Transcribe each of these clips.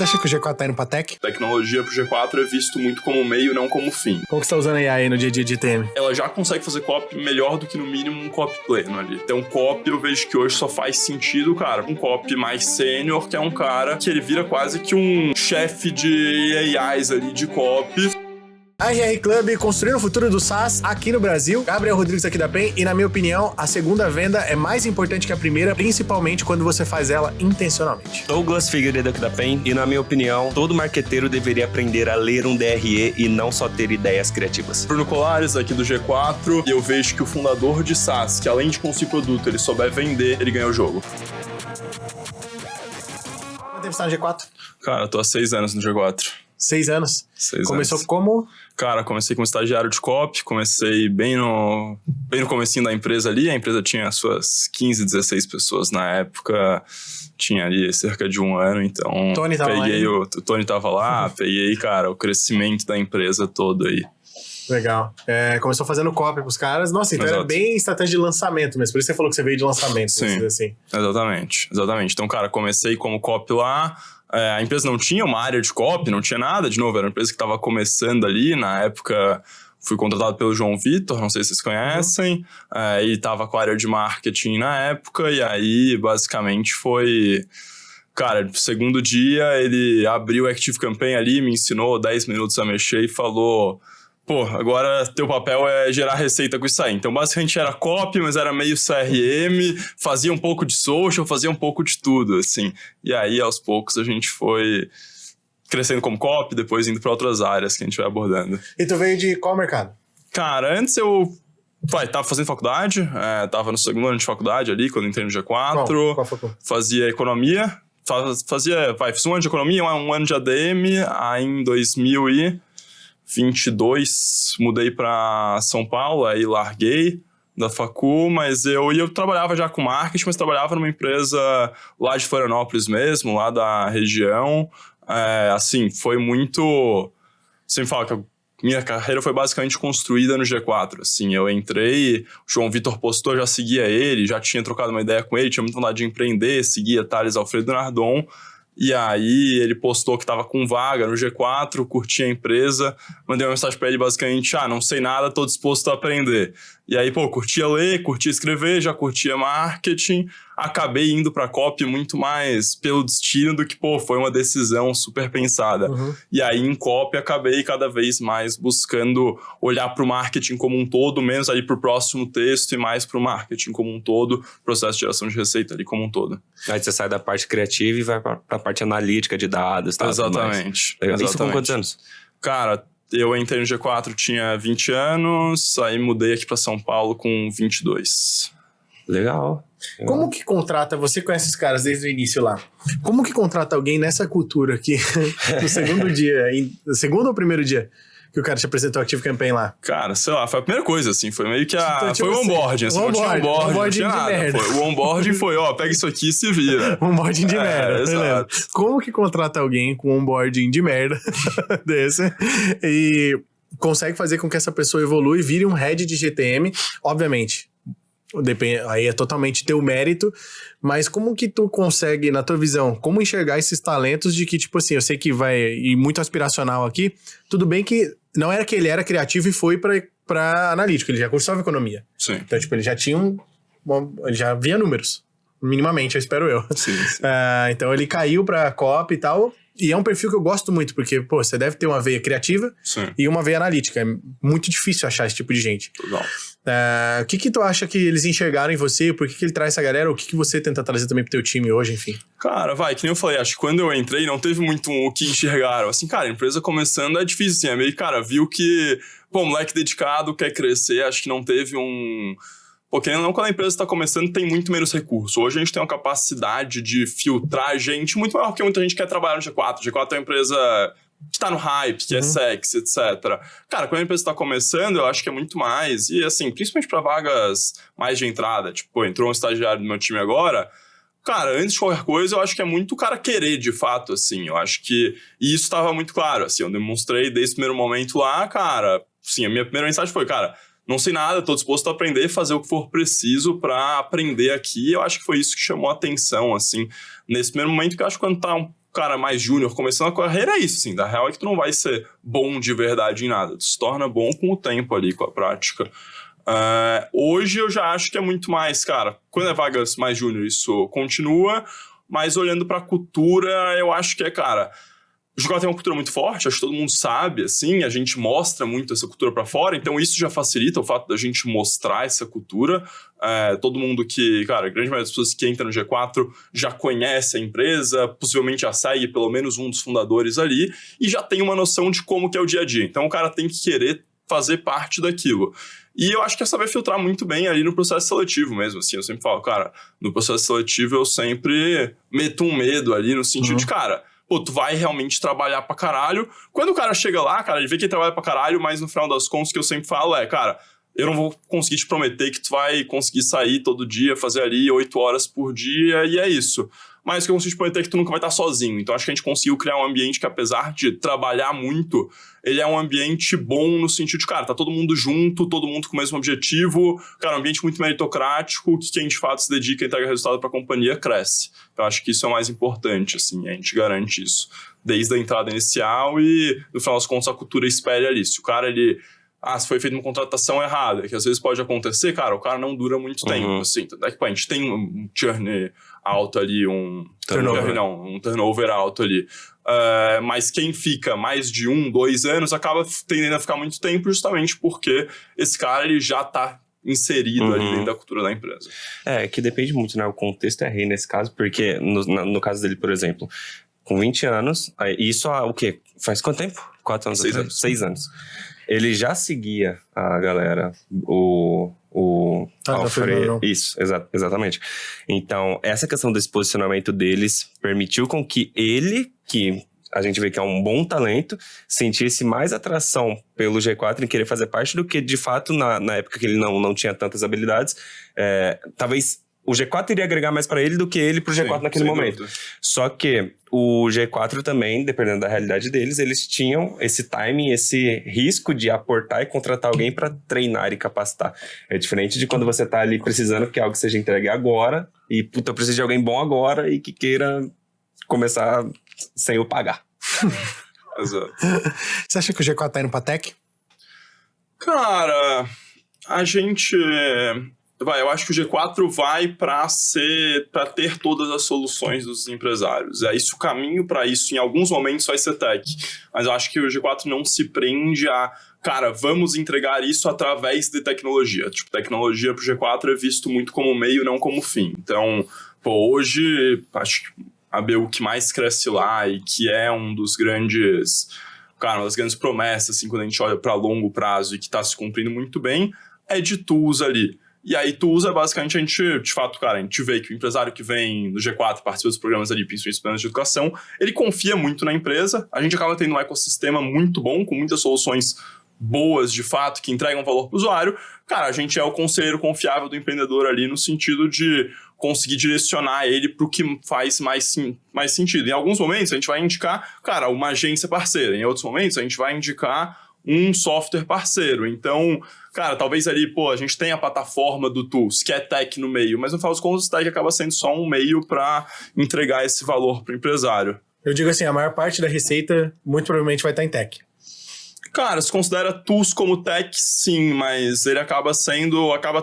Você acha que o G4 tá indo pra tech? Tecnologia pro G4 é visto muito como meio, não como fim. Como que você tá usando a AI no dia a dia de TM? Ela já consegue fazer copy melhor do que, no mínimo, um copy pleno ali. Então, copy eu vejo que hoje só faz sentido, cara, um copy mais sênior, que é um cara que ele vira quase que um chefe de AIs ali, de copy. A RR Club construindo o futuro do SaaS aqui no Brasil. Gabriel Rodrigues aqui da PEN e, na minha opinião, a segunda venda é mais importante que a primeira, principalmente quando você faz ela intencionalmente. Douglas Figueiredo aqui da PEN e, na minha opinião, todo marqueteiro deveria aprender a ler um DRE e não só ter ideias criativas. Bruno Colares, aqui do G4, e eu vejo que o fundador de SaaS, que além de construir produto, ele souber vender, ele ganha o jogo. Quanto tempo você tá no G4? Cara, eu tô há 6 anos no G4. 6 anos. 6 Começou anos. como? Cara, comecei como estagiário de copy, comecei bem no comecinho da empresa ali. A empresa tinha suas 15, 16 pessoas na época, tinha ali cerca de 1 ano, então Tony tava peguei lá, o Tony tava lá, peguei, cara, o crescimento da empresa todo aí. Legal. Começou fazendo copy pros caras. Nossa, então Exato. era bem estratégia de lançamento mesmo. Por isso você falou que você veio de lançamento. Sim. Assim. Exatamente. Então, cara, comecei como copy lá. A empresa não tinha uma área de copy, não tinha nada. De novo, era uma empresa que estava começando ali. Na época, fui contratado pelo João Vitor, não sei se vocês conhecem. E estava com a área de marketing na época. E aí, basicamente, foi... Cara, no segundo dia, ele abriu o Active Campaign ali, me ensinou 10 minutos a mexer e falou... Pô, agora teu papel é gerar receita com isso aí. Então, basicamente, era copy, mas era meio CRM, fazia um pouco de social, fazia um pouco de tudo, assim. E aí, aos poucos, a gente foi crescendo como copy, depois indo para outras áreas que a gente vai abordando. E tu veio de qual mercado? Cara, antes eu tava fazendo faculdade, tava no segundo ano de faculdade ali, quando entrei no G4. Qual faculdade? Fazia economia, fiz 1 ano de economia, 1 ano de ADM, aí em 2022 mudei para São Paulo, aí larguei da facu, mas eu trabalhava já com marketing, mas trabalhava numa empresa lá de Florianópolis mesmo, lá da região. Assim, foi muito... Sempre falo que a minha carreira foi basicamente construída no G4, assim, eu entrei, o João Vitor postou, já seguia ele, já tinha trocado uma ideia com ele, tinha muita vontade de empreender, seguia Thales Alfredo Nardon. E aí ele postou que tava com vaga no G4, curtia a empresa, mandei uma mensagem pra ele basicamente, não sei nada, tô disposto a aprender. E aí, curtia ler, curtia escrever, já curtia marketing, acabei indo pra copy muito mais pelo destino do que, foi uma decisão super pensada. Uhum. E aí em copy acabei cada vez mais buscando olhar pro marketing como um todo, menos ali pro próximo texto e mais pro marketing como um todo, processo de geração de receita ali como um todo. Aí você sai da parte criativa e vai pra parte analítica de dados, tá? Exatamente. Isso com quantos anos? Cara, eu entrei no G4, tinha 20 anos, aí mudei aqui pra São Paulo com 22. Legal. Como que contrata, você conhece os caras desde o início lá, como que contrata alguém nessa cultura aqui, no segundo dia, no segundo ou primeiro dia que o cara te apresentou o Active Campaign lá? Cara, sei lá, foi a primeira coisa, assim, foi meio que Então, tipo foi o onboarding, assim, não tinha onboarding, não tinha nada. O onboarding foi, pega isso aqui e se vira. Onboarding de merda, exato. Como que contrata alguém com onboarding de merda desse e consegue fazer com que essa pessoa evolua e vire um head de GTM, obviamente. Aí é totalmente teu mérito, mas como que tu consegue, na tua visão, como enxergar esses talentos de que, tipo assim, eu sei que vai ir muito aspiracional aqui, tudo bem que não era que ele era criativo e foi pra analítico, ele já cursava economia. Sim. Então, tipo, ele já tinha ele já via números, minimamente, eu espero eu. Sim. Então ele caiu pra copy e tal, e é um perfil que eu gosto muito, porque, você deve ter uma veia criativa e uma veia analítica. É muito difícil achar esse tipo de gente. Legal. O que tu acha que eles enxergaram em você? Por que ele traz essa galera? O que você tenta trazer também pro teu time hoje, enfim? Cara, que nem eu falei, acho que quando eu entrei não teve muito o que enxergaram. Assim, cara, a empresa começando é difícil, assim, é meio, cara, viu que, moleque dedicado, quer crescer, acho que não teve um... querendo ou não, quando a empresa está começando, tem muito menos recurso. Hoje a gente tem uma capacidade de filtrar gente muito maior, porque muita gente quer trabalhar no G4. O G4 é uma empresa que tá no hype, que é sexy, etc. Cara, quando a empresa tá começando, eu acho que é muito mais. E assim, principalmente para vagas mais de entrada. Tipo, entrou um estagiário do meu time agora. Cara, antes de qualquer coisa, eu acho que é muito o cara querer, de fato, assim. Eu acho que... E isso estava muito claro, assim. Eu demonstrei desde o primeiro momento lá, cara... Sim, a minha primeira mensagem foi, cara... Não sei nada, tô disposto a aprender e fazer o que for preciso pra aprender aqui. Eu acho que foi isso que chamou a atenção, assim, nesse primeiro momento, que eu acho que quando tá cara mais júnior começando a carreira, é isso, assim. Da real é que tu não vai ser bom de verdade em nada. Tu se torna bom com o tempo ali, com a prática. Hoje eu já acho que é muito mais, cara, quando é vagas mais júnior isso continua, mas olhando pra cultura, eu acho que cara... O G4 tem uma cultura muito forte, acho que todo mundo sabe, assim, a gente mostra muito essa cultura pra fora, então isso já facilita o fato da gente mostrar essa cultura. Todo mundo que, cara, a grande maioria das pessoas que entram no G4 já conhece a empresa, possivelmente já segue pelo menos um dos fundadores ali, e já tem uma noção de como que é o dia a dia. Então o cara tem que querer fazer parte daquilo. E eu acho que é saber filtrar muito bem ali no processo seletivo mesmo, assim, eu sempre falo, cara, no processo seletivo eu sempre meto um medo ali no sentido de, cara... Pô, tu vai realmente trabalhar pra caralho. Quando o cara chega lá, cara, ele vê que ele trabalha pra caralho, mas no final das contas, o que eu sempre falo cara, eu não vou conseguir te prometer que tu vai conseguir sair todo dia, fazer ali 8 horas por dia, e é isso. Mas o que eu consigo te prometer é que tu nunca vai estar sozinho. Então, acho que a gente conseguiu criar um ambiente que, apesar de trabalhar muito, ele é um ambiente bom no sentido de, cara, tá todo mundo junto, todo mundo com o mesmo objetivo, cara, um ambiente muito meritocrático, que quem de fato se dedica e entrega resultado pra companhia cresce. Eu acho que isso é o mais importante, assim, a gente garante isso. Desde a entrada inicial e, no final das contas, a cultura espelha ali. Se o cara, se foi feita uma contratação errada, que às vezes pode acontecer, cara, o cara não dura muito tempo, assim. Tanto é que, a gente tem um churn alto ali, um turnover alto ali. Mas quem fica mais de 1, 2 anos acaba tendendo a ficar muito tempo justamente porque esse cara, ele já tá inserido ali dentro da cultura da empresa. Que depende muito, né? O contexto é rei nesse caso, porque no caso dele, por exemplo, com 20 anos, isso o quê? Faz quanto tempo? 4 anos? 6 anos. 6 anos. Ele já seguia a galera, o Alfredo. Isso, exatamente. Então, essa questão desse posicionamento deles permitiu com que ele, que a gente vê que é um bom talento, sentisse mais atração pelo G4 em querer fazer parte do que, de fato, na época que ele não tinha tantas habilidades. Talvez o G4 iria agregar mais para ele do que ele pro G4 naquele momento. Dúvida. Só que o G4 também, dependendo da realidade deles, eles tinham esse timing, esse risco de aportar e contratar alguém para treinar e capacitar. É diferente de quando você tá ali precisando que algo seja entregue agora e, puta, eu preciso de alguém bom agora e que queira começar sem eu pagar. Exato. Você acha que o G4 tá indo pra tech? Cara, a gente... eu acho que o G4 vai para ter todas as soluções dos empresários. O caminho para isso, em alguns momentos, vai ser tech. Mas eu acho que o G4 não se prende a, cara, vamos entregar isso através de tecnologia. Tipo, tecnologia pro G4 é visto muito como meio, não como fim. Então, hoje, acho que a BU que mais cresce lá e que é um dos grandes... Cara, uma das grandes promessas, assim, quando a gente olha para longo prazo e que está se cumprindo muito bem, é de tools ali. E aí, tools é basicamente a gente, de fato, cara, a gente vê que o empresário que vem no G4, participa dos programas ali, principalmente os planos de educação, ele confia muito na empresa, a gente acaba tendo um ecossistema muito bom, com muitas soluções boas, de fato, que entregam valor para o usuário. Cara, a gente é o conselheiro confiável do empreendedor ali, no sentido de conseguir direcionar ele para o que faz mais sentido. Em alguns momentos, a gente vai indicar, cara, uma agência parceira. Em outros momentos, a gente vai indicar um software parceiro. Então, cara, talvez ali, a gente tem a plataforma do Tools, que é tech no meio, mas no final das contas, tech acaba sendo só um meio para entregar esse valor para o empresário. Eu digo assim, a maior parte da receita muito provavelmente vai estar em tech. Cara, se considera Tools como tech, sim, mas ele acaba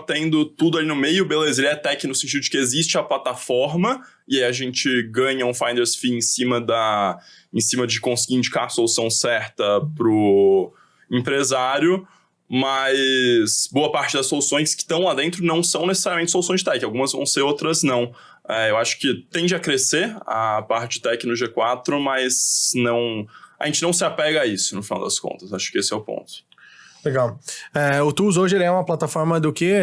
tendo tudo ali no meio, beleza, ele é tech no sentido de que existe a plataforma, e aí a gente ganha um finder's fee em cima de conseguir indicar a solução certa pro empresário, mas boa parte das soluções que estão lá dentro não são necessariamente soluções de tech, algumas vão ser, outras não. Eu acho que tende a crescer a parte de tech no G4, mas a gente não se apega a isso, no final das contas. Acho que esse é o ponto. Legal. O Tools hoje ele é uma plataforma do quê?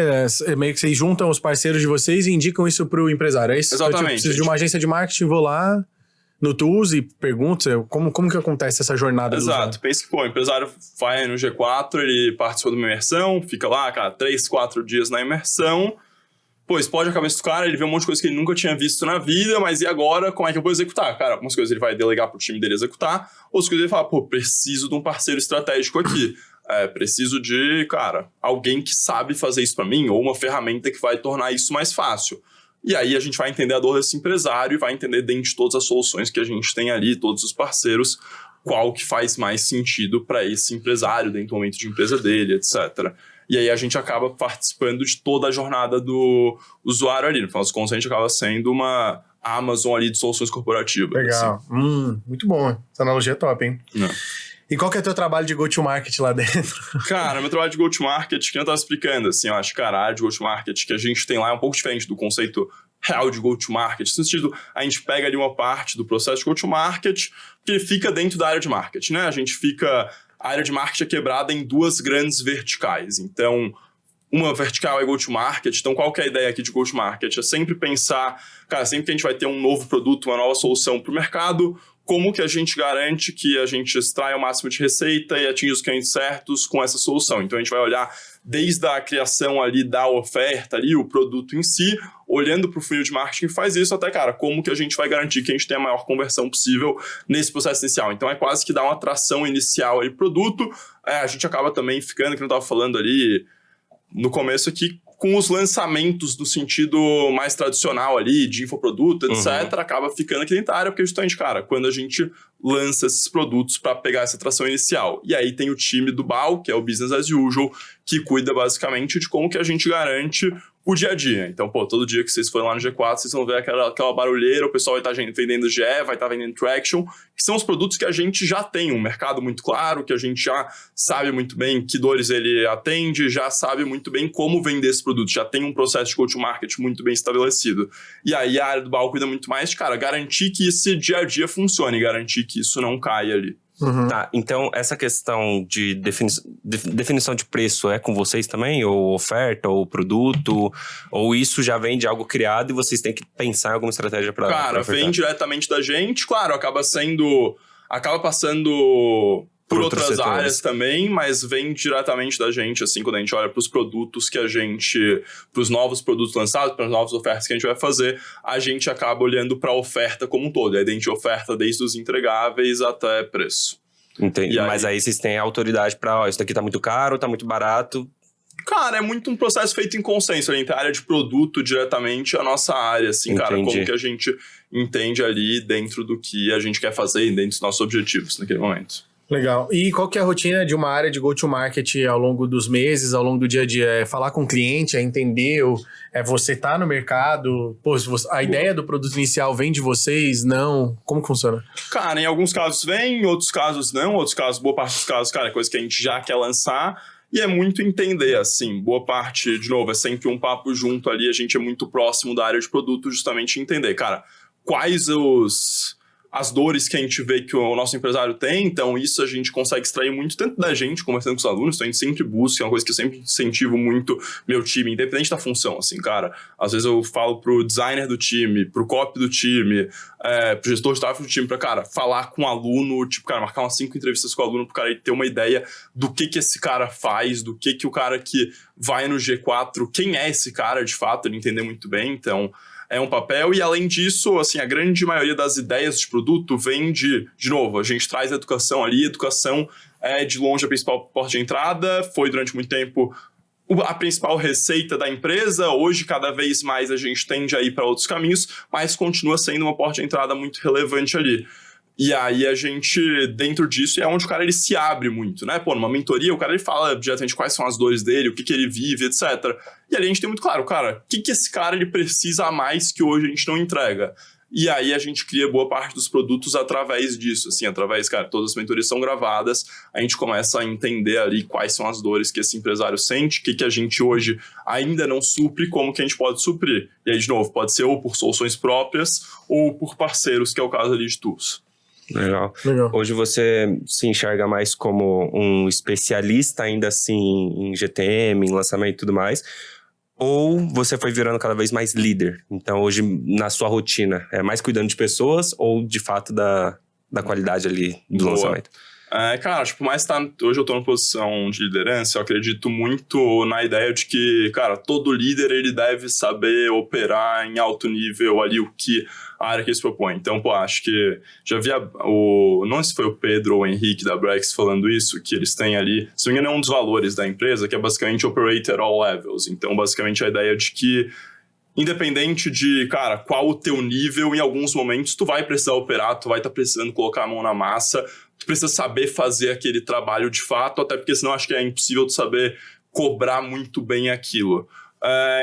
Meio que vocês juntam os parceiros de vocês e indicam isso pro empresário, é isso? Exatamente. Eu preciso de uma agência de marketing, vou lá no Tools e pergunto como que acontece essa jornada? Exato. Pensa que, o empresário vai no G4, ele participa de uma imersão, fica lá, cara, 3, 4 dias na imersão, explode a cabeça do cara, ele vê um monte de coisa que ele nunca tinha visto na vida, mas e agora, como é que eu vou executar? Cara, algumas coisas ele vai delegar pro time dele executar, outras coisas ele fala, preciso de um parceiro estratégico aqui. Preciso de, cara, alguém que sabe fazer isso pra mim, ou uma ferramenta que vai tornar isso mais fácil. E aí a gente vai entender a dor desse empresário e vai entender dentro de todas as soluções que a gente tem ali, todos os parceiros, qual que faz mais sentido para esse empresário dentro do momento de empresa dele, etc. E aí a gente acaba participando de toda a jornada do usuário ali. No final das contas, a gente acaba sendo uma Amazon ali de soluções corporativas. Legal. Assim. Muito bom. Essa analogia é top, hein? Não. E qual que é o teu trabalho de go-to-market lá dentro? Cara, meu trabalho de go-to-market, que eu tava explicando, assim, eu acho que a área de go-to-market que a gente tem lá é um pouco diferente do conceito real de go-to-market. No sentido, a gente pega ali uma parte do processo de go-to-market que fica dentro da área de marketing, né? A área de marketing é quebrada em duas grandes verticais. Então, uma vertical é go-to-market. Então, qual que é a ideia aqui de go-to-market? É sempre pensar, cara, sempre que a gente vai ter um novo produto, uma nova solução para o mercado, como que a gente garante que a gente extraia o máximo de receita e atinja os clientes certos com essa solução. Então, a gente vai olhar desde a criação ali da oferta, ali, o produto em si, olhando para o funil de marketing, faz isso até, cara, como que a gente vai garantir que a gente tenha a maior conversão possível nesse processo inicial. Então, é quase que dar uma tração inicial ali pro produto. A gente acaba também ficando, que eu estava falando ali no começo aqui, com os lançamentos no sentido mais tradicional ali, de infoproduto, etc., acaba ficando aqui dentro da área, porque justamente, cara, quando a gente lança esses produtos para pegar essa tração inicial. E aí tem o time do BAU, que é o Business as Usual, que cuida basicamente de como que a gente garante o dia a dia. Então, todo dia que vocês forem lá no G4, vocês vão ver aquela barulheira, o pessoal vai estar vendendo GE, vai estar vendendo Traction, que são os produtos que a gente já tem um mercado muito claro, que a gente já sabe muito bem que dores ele atende, já sabe muito bem como vender esse produto, já tem um processo de go-to-market muito bem estabelecido. E aí a área do BAU cuida muito mais de, cara, garantir que esse dia a dia funcione, garantir que isso não caia ali. Tá, então essa questão de definição de preço é com vocês também? Ou oferta, ou produto? Ou isso já vem de algo criado e vocês têm que pensar em alguma estratégia para Cara, vem diretamente da gente, claro, acaba passando por outras áreas também, mas vem diretamente da gente, assim, quando a gente olha para os produtos que para os novos produtos lançados, para as novas ofertas que a gente vai fazer, a gente acaba olhando para a oferta como um todo. Aí a gente oferta desde os entregáveis até preço. Entendi. Mas aí vocês têm autoridade para, isso daqui tá muito caro, tá muito barato. Cara, é muito um processo feito em consenso, entre a área de produto diretamente a nossa área, assim, Entendi. Cara, como que a gente entende ali dentro do que a gente quer fazer e dentro dos nossos objetivos naquele momento. Legal. E qual que é a rotina de uma área de go-to-market ao longo dos meses, ao longo do dia a dia? É falar com o cliente, é entender, é você estar no mercado? Pô, a ideia do produto inicial vem de vocês? Não? Como que funciona? Cara, em alguns casos vem, em outros casos não. Outros casos, boa parte dos casos, cara, é coisa que a gente já quer lançar. E é muito entender, assim, boa parte, de novo, é sempre um papo junto ali. A gente é muito próximo da área de produto, justamente entender, cara, quais as dores que a gente vê que o nosso empresário tem. Então, isso a gente consegue extrair muito tanto da gente, conversando com os alunos. Então, a gente sempre busca, é uma coisa que eu sempre incentivo muito meu time, independente da função, assim, cara. Às vezes eu falo pro designer do time, pro copy do time, pro gestor de tráfego do time, pra, cara, falar com o aluno, tipo, cara, marcar umas 5 entrevistas com o aluno pro cara ter uma ideia do que esse cara faz, do que o cara que vai no G4, quem é esse cara, de fato, ele entender muito bem. Então, é um papel, e além disso, assim, a grande maioria das ideias de produto vem de novo, a gente traz a educação ali, educação é de longe a principal porta de entrada, foi durante muito tempo a principal receita da empresa. Hoje, cada vez mais a gente tende a ir para outros caminhos, mas continua sendo uma porta de entrada muito relevante ali. E aí a gente, dentro disso, é onde o cara ele se abre muito, né? Pô, numa mentoria, o cara ele fala diretamente quais são as dores dele, o que ele vive, etc. E ali a gente tem muito claro, cara, o que esse cara ele precisa a mais que hoje a gente não entrega? E aí a gente cria boa parte dos produtos através disso, assim, através, cara, todas as mentorias são gravadas, a gente começa a entender ali quais são as dores que esse empresário sente, o que a gente hoje ainda não supre, como que a gente pode suprir. E aí, de novo, pode ser ou por soluções próprias ou por parceiros, que é o caso ali de tools. Legal. Hoje você se enxerga mais como um especialista ainda assim em GTM, em lançamento e tudo mais, ou você foi virando cada vez mais líder? Então hoje na sua rotina é mais cuidando de pessoas ou de fato da qualidade ali do lançamento? Cara, tipo, hoje eu tô numa posição de liderança, eu acredito muito na ideia de que, cara, todo líder ele deve saber operar em alto nível ali o que a área que ele se propõe. Então, pô, acho que já vi não sei se foi o Pedro ou o Henrique da Brex falando isso, que eles têm ali, se não me engano, é um dos valores da empresa, que é basicamente operate at all levels. Então, basicamente, a ideia de que independente de, cara, qual o teu nível, em alguns momentos tu vai precisar operar, tu vai estar precisando colocar a mão na massa, tu precisa saber fazer aquele trabalho de fato, até porque senão acho que é impossível tu saber cobrar muito bem aquilo.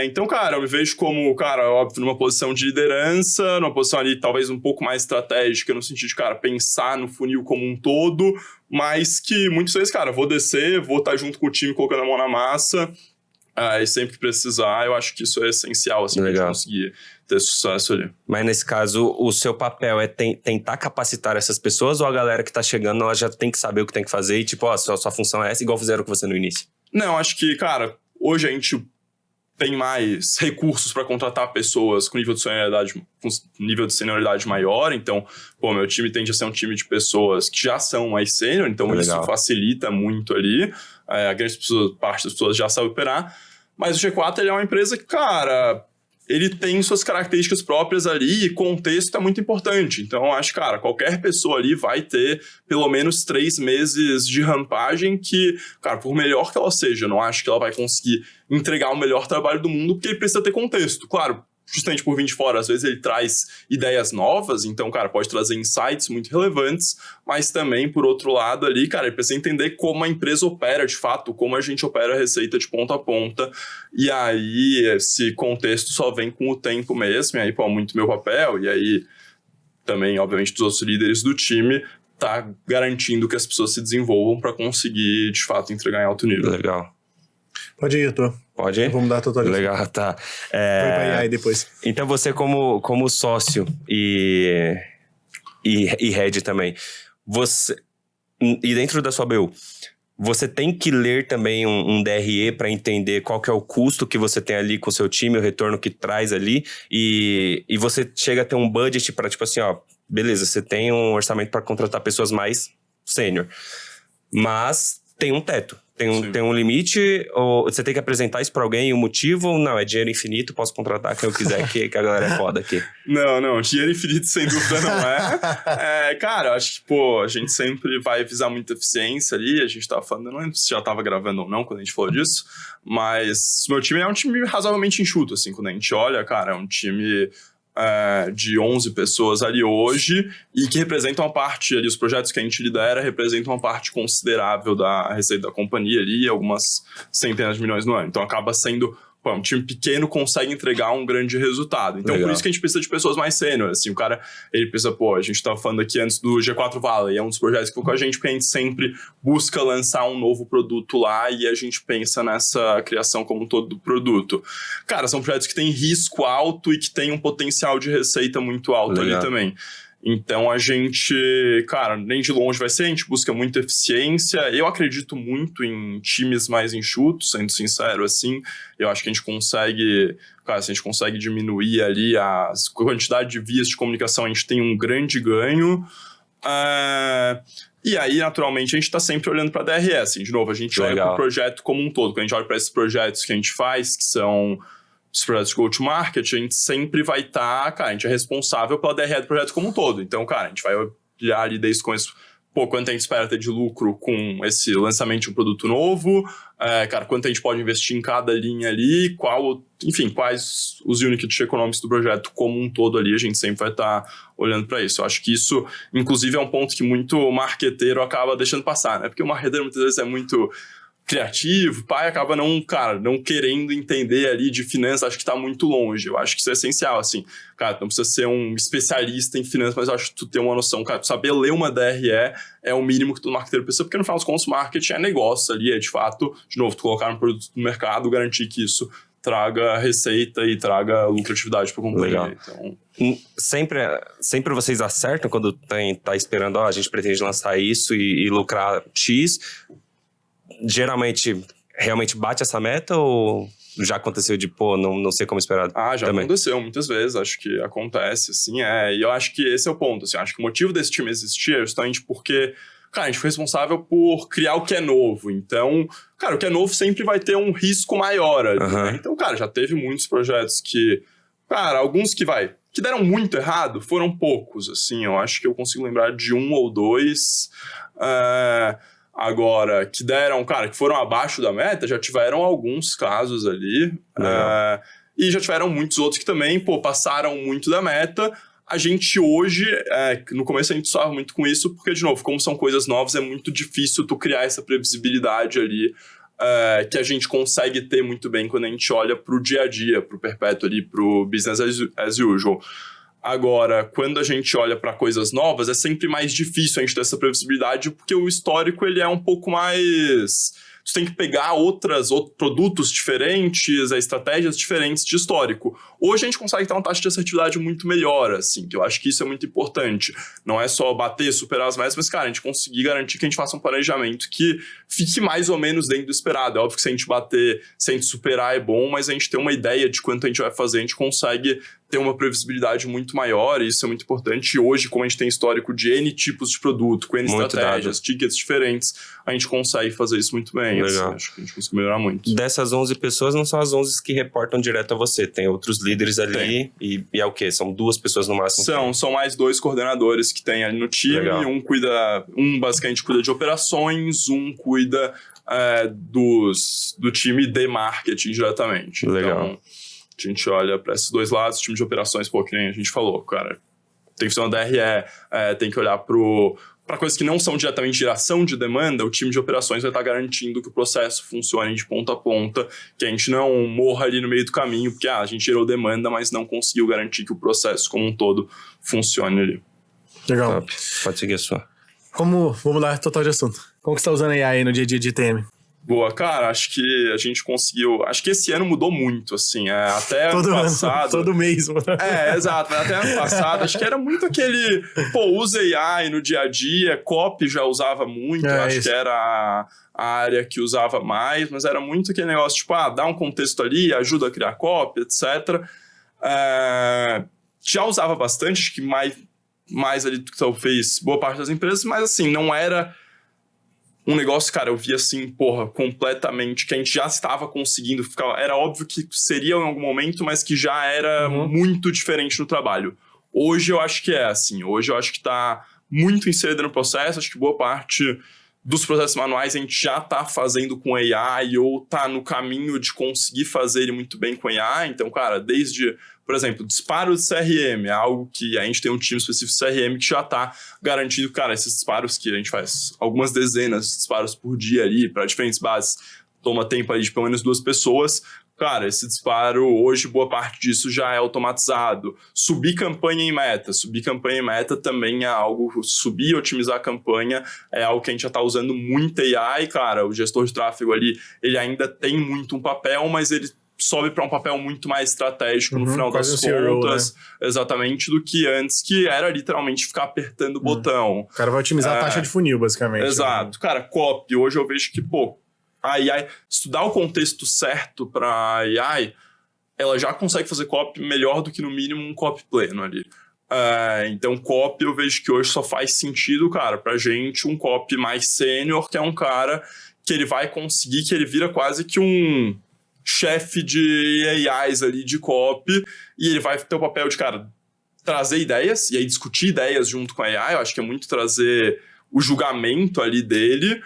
Então, cara, eu me vejo como, cara, óbvio, numa posição de liderança, numa posição ali talvez um pouco mais estratégica, no sentido de, cara, pensar no funil como um todo, mas que muitas vezes, cara, vou descer, vou estar junto com o time colocando a mão na massa, e sempre que precisar, eu acho que isso é essencial, assim, pra gente conseguir ter sucesso ali. Mas nesse caso, o seu papel é tentar capacitar essas pessoas, ou a galera que tá chegando, ela já tem que saber o que tem que fazer e, tipo, sua função é essa, igual fizeram com você no início? Não, acho que, cara, hoje a gente tem mais recursos para contratar pessoas com nível de senioridade maior, então, meu time tende a ser um time de pessoas que já são mais sênior, então isso facilita muito ali, a grande parte das pessoas já sabe operar, mas o G4 ele é uma empresa que, cara, ele tem suas características próprias ali e contexto é muito importante. Então, acho que, cara, qualquer pessoa ali vai ter pelo menos 3 meses de rampagem que, cara, por melhor que ela seja, eu não acho que ela vai conseguir entregar o melhor trabalho do mundo, porque ele precisa ter contexto. Claro, justamente por vir de fora, às vezes ele traz ideias novas, então, cara, pode trazer insights muito relevantes, mas também, por outro lado ali, cara, ele precisa entender como a empresa opera de fato, como a gente opera a receita de ponta a ponta, e aí esse contexto só vem com o tempo mesmo, e aí, muito meu papel, e aí também, obviamente, dos outros líderes do time, tá garantindo que as pessoas se desenvolvam para conseguir, de fato, entregar em alto nível. Legal. Pode ir, Arthur. Pode ir? Vamos dar a totalidade. Legal, tá. Foi pra AI depois. Então você como sócio e head também, e dentro da sua BU, você tem que ler também um DRE para entender qual que é o custo que você tem ali com o seu time, o retorno que traz ali, e você chega a ter um budget para, tipo assim, beleza, você tem um orçamento para contratar pessoas mais sênior, mas tem um teto. Tem um limite, ou você tem que apresentar isso pra alguém, o motivo, ou não, é dinheiro infinito, posso contratar quem eu quiser, que a galera é foda aqui. Não, dinheiro infinito sem dúvida não é. Cara, acho que, a gente sempre vai visar muita eficiência ali, a gente tava falando, não lembro se já tava gravando ou não quando a gente falou disso, mas o meu time é um time razoavelmente enxuto, assim, quando a gente olha, cara, é um time de 11 pessoas ali hoje e que representam uma parte ali, os projetos que a gente lidera representam uma parte considerável da receita da companhia ali, algumas centenas de milhões no ano. Então acaba sendo, um time pequeno consegue entregar um grande resultado. Então por isso que a gente precisa de pessoas mais sênior, assim, o cara, ele precisa, a gente tava falando aqui antes do G4 Valley, é um dos projetos que foi com a gente, porque a gente sempre busca lançar um novo produto lá e a gente pensa nessa criação como um todo do produto. Cara, são projetos que têm risco alto e que têm um potencial de receita muito alto ali também. Então a gente, cara, nem de longe vai ser, a gente busca muita eficiência. Eu acredito muito em times mais enxutos, sendo sincero, assim. Eu acho que a gente consegue, cara, se a gente consegue diminuir ali a quantidade de vias de comunicação, a gente tem um grande ganho. E aí, naturalmente, a gente está sempre olhando para DRE, assim, de novo, a gente olha para o projeto como um todo. Quando a gente olha para esses projetos que a gente faz, que são os projetos de go-to-market, a gente sempre vai estar, cara, a gente é responsável pela DRE do projeto como um todo. Então, cara, a gente vai olhar ali desde com isso, quanto a gente espera ter de lucro com esse lançamento de um produto novo, cara, quanto a gente pode investir em cada linha ali, quais os unit economics do projeto como um todo ali, a gente sempre vai estar olhando para isso. Eu acho que isso, inclusive, é um ponto que muito marqueteiro acaba deixando passar, né? Porque o marqueteiro muitas vezes é muito criativo, acaba não querendo entender ali de finanças, acho que tá muito longe. Eu acho que isso é essencial, assim. Cara, não precisa ser um especialista em finanças, mas eu acho que tu ter uma noção, cara, saber ler uma DRE é o mínimo que todo marketeiro precisa, porque no final dos contos, marketing é negócio ali, é de fato, de novo, tu colocar um produto no mercado, garantir que isso traga receita e traga lucratividade para a companhia. Então, sempre vocês acertam quando tá esperando, a gente pretende lançar isso e lucrar X. Geralmente, realmente bate essa meta ou já aconteceu de, não sei como esperar? Já também aconteceu muitas vezes, acho que acontece, assim, e eu acho que esse é o ponto, assim, acho que o motivo desse time existir é justamente porque, cara, a gente foi responsável por criar o que é novo, então, cara, o que é novo sempre vai ter um risco maior ali, né? Então, cara, já teve muitos projetos que, cara, alguns que deram muito errado, foram poucos, assim, eu acho que eu consigo lembrar de 1 ou 2, agora, que deram, cara, que foram abaixo da meta, já tiveram alguns casos ali. E já tiveram muitos outros que também, passaram muito da meta. A gente hoje, no começo a gente sofre muito com isso, porque, de novo, como são coisas novas, é muito difícil tu criar essa previsibilidade ali, que a gente consegue ter muito bem quando a gente olha pro dia a dia, pro perpétuo ali, pro business as usual. Agora, quando a gente olha para coisas novas, é sempre mais difícil a gente ter essa previsibilidade, porque o histórico ele é um pouco mais... Você tem que pegar outros produtos diferentes, estratégias diferentes de histórico. Hoje a gente consegue ter uma taxa de assertividade muito melhor, assim, que eu acho que isso é muito importante. Não é só bater, superar as metas, mas, cara, a gente conseguir garantir que a gente faça um planejamento que fique mais ou menos dentro do esperado. É óbvio que se a gente bater, se a gente superar é bom, mas a gente ter uma ideia de quanto a gente vai fazer, a gente consegue ter uma previsibilidade muito maior, e isso é muito importante. E hoje, como a gente tem histórico de N tipos de produto, com N estratégias, tickets diferentes, a gente consegue fazer isso muito bem. Legal. Assim, acho que a gente consegue melhorar muito. Dessas 11 pessoas, não são as 11 que reportam direto a você. Tem outros líderes ali e é o quê? São 2 pessoas no máximo? São mais 2 coordenadores que tem ali no time. Legal. Um basicamente cuida de operações, um cuida do time de marketing diretamente. Legal. Então, a gente olha para esses 2 lados, time de operações, que nem a gente falou, cara, tem que ser uma DRE, tem que olhar para coisas que não são diretamente geração de demanda, o time de operações vai estar garantindo que o processo funcione de ponta a ponta, que a gente não morra ali no meio do caminho, porque a gente gerou demanda, mas não conseguiu garantir que o processo como um todo funcione ali. Legal. Top. Pode seguir a sua. Vamos mudar total de assunto. Como que você está usando a AI no dia a dia de TM? Boa, cara, acho que a gente conseguiu... Acho que esse ano mudou muito, assim, até ano passado... Todo mês. Exato, mas até ano passado, acho que era muito aquele... usa AI no dia a dia, copy já usava muito, acho que era a área que usava mais, mas era muito aquele negócio, tipo, dá um contexto ali, ajuda a criar copy, etc. Já usava bastante, acho que mais ali do que talvez boa parte das empresas, mas assim, não era... um negócio, cara, eu vi assim, completamente, que a gente já estava conseguindo ficar... Era óbvio que seria em algum momento, mas que já era muito diferente no trabalho. Hoje eu acho que é assim, hoje eu acho que tá muito inserido no processo, acho que boa parte dos processos manuais a gente já tá fazendo com AI ou tá no caminho de conseguir fazer ele muito bem com AI. Então, cara, desde... Por exemplo, disparo de CRM é algo que a gente tem um time específico de CRM que já está garantindo, cara, esses disparos que a gente faz algumas dezenas de disparos por dia ali para diferentes bases, toma tempo ali de pelo menos 2 pessoas. Cara, esse disparo, hoje, boa parte disso já é automatizado. Subir campanha em meta também é algo... Subir e otimizar a campanha é algo que a gente já está usando muito AI. Cara, o gestor de tráfego ali, ele ainda tem muito um papel, mas ele sobe para um papel muito mais estratégico no final das contas, né? Exatamente, do que antes, que era literalmente ficar apertando o botão. O cara vai otimizar a taxa de funil, basicamente. Exato. Cara, copy, hoje eu vejo que, a AI, estudar o contexto certo para a AI, ela já consegue fazer copy melhor do que, no mínimo, um copy pleno ali. Então, copy, eu vejo que hoje só faz sentido, cara, pra gente, um copy mais sênior, que é um cara que ele vai conseguir, que ele vira quase que um chefe de AIs ali de copy, e ele vai ter o papel de, cara, trazer ideias, e aí discutir ideias junto com a AI. Eu acho que é muito trazer o julgamento ali dele,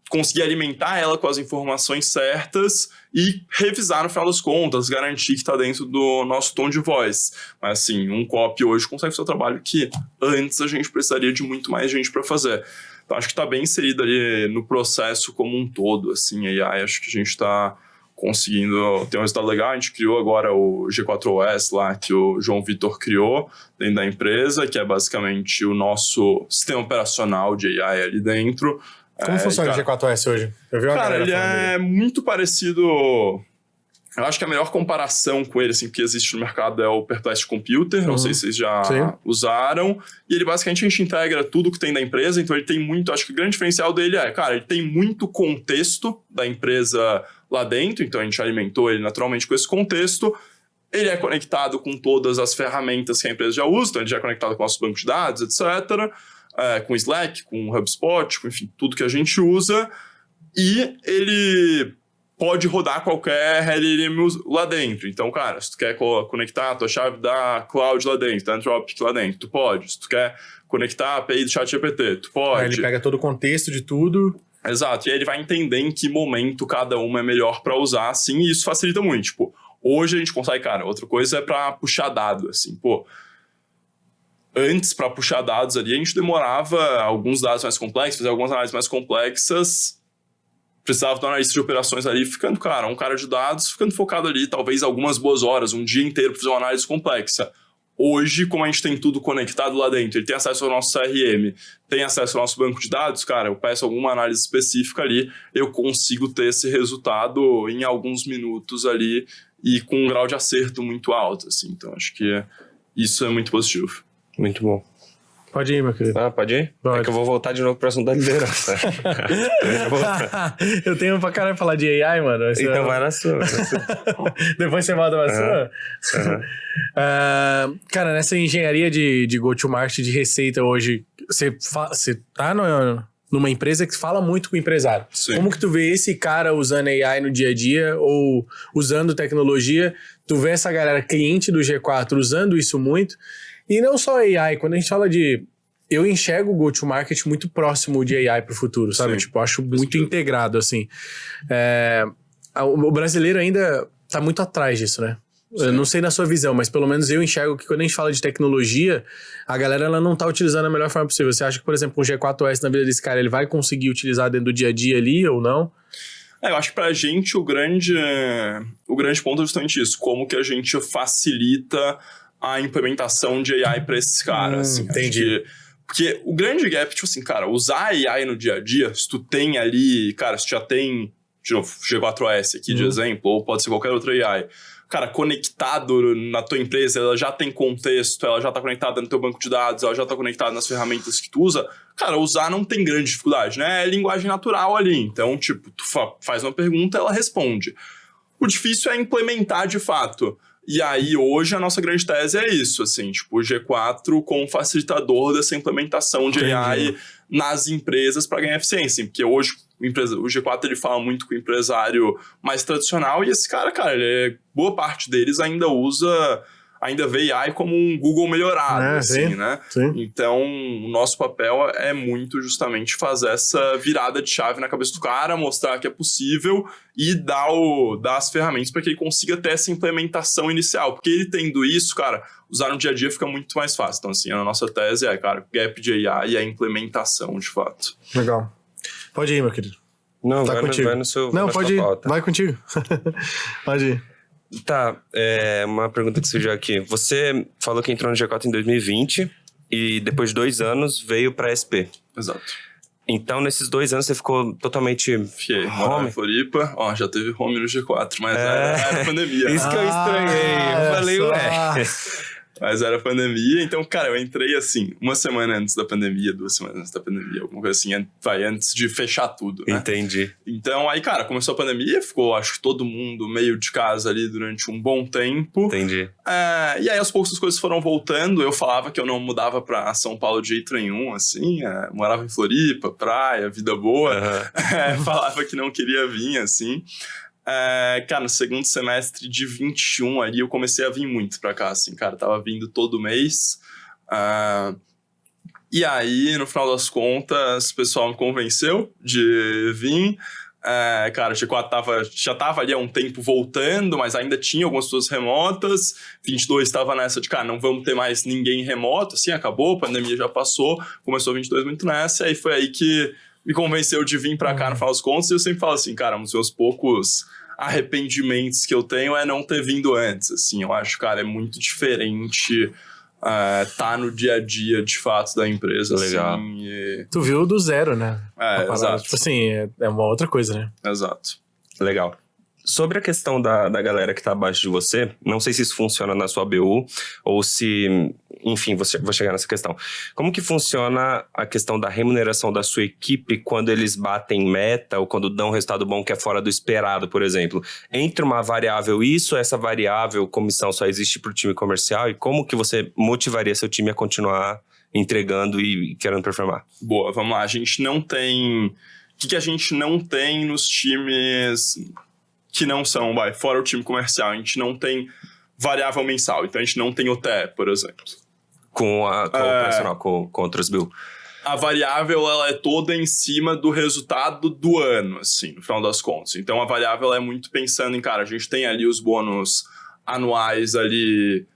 conseguir alimentar ela com as informações certas e revisar no final das contas, garantir que está dentro do nosso tom de voz. Mas assim, um copy hoje consegue fazer o trabalho que antes a gente precisaria de muito mais gente para fazer. Então, acho que está bem inserido ali no processo como um todo, assim, AI. Acho que a gente está conseguindo ter um resultado legal. A gente criou agora o G4OS lá, que o João Vitor criou dentro da empresa, que é basicamente o nosso sistema operacional de AI ali dentro. Como funciona o G4OS hoje? Eu vi uma cara, ele é muito parecido... Eu acho que a melhor comparação com ele, assim, que existe no mercado é o Perplexity Computer. Não sei se vocês já usaram. E ele, basicamente, a gente integra tudo que tem da empresa. Então, ele tem muito... Acho que o grande diferencial dele cara, ele tem muito contexto da empresa lá dentro. Então, a gente alimentou ele naturalmente com esse contexto. Ele é conectado com todas as ferramentas que a empresa já usa. Então, ele já é conectado com o nosso banco de dados, etc. Com Slack, com HubSpot, com, enfim, tudo que a gente usa. E ele pode rodar qualquer LLM lá dentro. Então, cara, se tu quer conectar a tua chave da Cloud lá dentro, da Anthropic lá dentro, tu pode. Se tu quer conectar a API do ChatGPT, tu pode. Ele pega todo o contexto de tudo Exato, e aí ele vai entender em que momento cada uma é melhor para usar, assim, e isso facilita muito. Tipo, hoje a gente consegue, cara, outra coisa é para puxar dado, assim, pô. Antes, para puxar dados ali, a gente demorava alguns dados mais complexos, fazer algumas análises mais complexas, precisava do analista de operações ali, ficando, cara, um cara de dados, ficando focado ali, talvez algumas boas horas, um dia inteiro para fazer uma análise complexa. Hoje, como a gente tem tudo conectado lá dentro, ele tem acesso ao nosso CRM, tem acesso ao nosso banco de dados, cara, eu peço alguma análise específica ali, eu consigo ter esse resultado em alguns minutos ali e com um grau de acerto muito alto, assim. Então, acho que isso é muito positivo. Muito bom. Pode ir, meu querido. Pode ir? Pode. É que eu vou voltar de novo pro assunto da liderança. Eu tenho pra caralho falar de AI, mano. Então vai na sua. Depois você manda pra sua? Cara, nessa engenharia de go-to-market, de receita hoje, você tá numa empresa que fala muito com o empresário. Sim. Como que tu vê esse cara usando AI no dia a dia ou usando tecnologia? Tu vê essa galera cliente do G4 usando isso muito? E não só AI, quando a gente fala de... Eu enxergo o go-to-market muito próximo de AI pro futuro, sabe? Sim. Tipo, eu acho muito integrado, assim. O brasileiro ainda tá muito atrás disso, né? Sim. Eu não sei na sua visão, mas pelo menos eu enxergo que quando a gente fala de tecnologia, a galera ela não tá utilizando da melhor forma possível. Você acha que, por exemplo, um G4S na vida desse cara, ele vai conseguir utilizar dentro do dia a dia ali ou não? Eu acho que pra gente o grande ponto é justamente isso. Como que a gente facilita a implementação de AI pra esses caras. Assim, entendi. Porque o grande gap, tipo assim, cara, usar AI no dia a dia, se tu tem ali, cara, se tu já tem, de novo, G4S aqui de exemplo, ou pode ser qualquer outra AI, cara, conectado na tua empresa, ela já tem contexto, ela já tá conectada no teu banco de dados, ela já tá conectada nas ferramentas que tu usa, cara, usar não tem grande dificuldade, né? É linguagem natural ali. Então, tipo, tu faz uma pergunta, ela responde. O difícil é implementar de fato. E aí, hoje, a nossa grande tese é isso, assim, tipo, o G4 como facilitador dessa implementação de AI nas empresas para ganhar eficiência. Porque hoje, o G4, ele fala muito com o empresário mais tradicional e esse cara, boa parte deles ainda vê AI como um Google melhorado, assim, sim, né? Sim. Então, o nosso papel é muito justamente fazer essa virada de chave na cabeça do cara, mostrar que é possível e dar as ferramentas para que ele consiga ter essa implementação inicial. Porque ele tendo isso, cara, usar no dia a dia fica muito mais fácil. Então, assim, a nossa tese é, cara, gap de AI e a implementação, de fato. Legal. Pode ir, meu querido. Não, tá vai no seu Não, pode ir. Pauta. Vai contigo. Pode ir. Tá, uma pergunta que surgiu aqui. Você falou que entrou no G4 em 2020 e depois de 2 anos veio pra SP. Exato. Então, nesses 2 anos, você ficou totalmente home? Floripa. Ó, já teve home no G4, mas era pandemia. Isso que eu estranhei. Eu falei, ué... Mas era pandemia, então, cara, eu entrei assim, 1 semana antes da pandemia, 2 semanas antes da pandemia, alguma coisa assim, antes de fechar tudo, né? Entendi. Então, aí, cara, começou a pandemia, ficou, acho que todo mundo meio de casa ali durante um bom tempo. Entendi. E aí, aos poucos, as coisas foram voltando, eu falava que eu não mudava pra São Paulo de jeito nenhum, assim, morava em Floripa, praia, vida boa, falava que não queria vir, assim. Cara, no segundo semestre de 21 ali, eu comecei a vir muito pra cá, assim, cara, tava vindo todo mês. E aí, no final das contas, o pessoal me convenceu de vir. Cara, o G4 já tava ali há um tempo voltando, mas ainda tinha algumas pessoas remotas. 22 tava nessa de, cara, não vamos ter mais ninguém remoto, assim, acabou, a pandemia já passou, começou 22 muito nessa, e aí foi aí que me convenceu de vir pra cá no final das contas, e eu sempre falo assim, cara, um dos meus poucos arrependimentos que eu tenho é não ter vindo antes, assim, eu acho, cara, é muito diferente tá no dia a dia, de fato, da empresa. Legal. Assim, Tu viu do zero, né? Exato. Tipo assim, é uma outra coisa, né? Exato. Legal. Sobre a questão da galera que tá abaixo de você, não sei se isso funciona na sua BU ou se... Enfim, vou chegar nessa questão. Como que funciona a questão da remuneração da sua equipe quando eles batem meta ou quando dão um resultado bom que é fora do esperado, por exemplo? Entre uma variável isso, essa variável comissão só existe pro time comercial e como que você motivaria seu time a continuar entregando e querendo performar? Boa, vamos lá. A gente não tem... O que a gente não tem nos times... que não são, fora o time comercial, a gente não tem variável mensal, então a gente não tem OTE, por exemplo. Com o operacional, com outras BU. a variável ela é toda em cima do resultado do ano, assim, no final das contas. Então, a variável é muito pensando em, cara, a gente tem ali os bônus anuais ali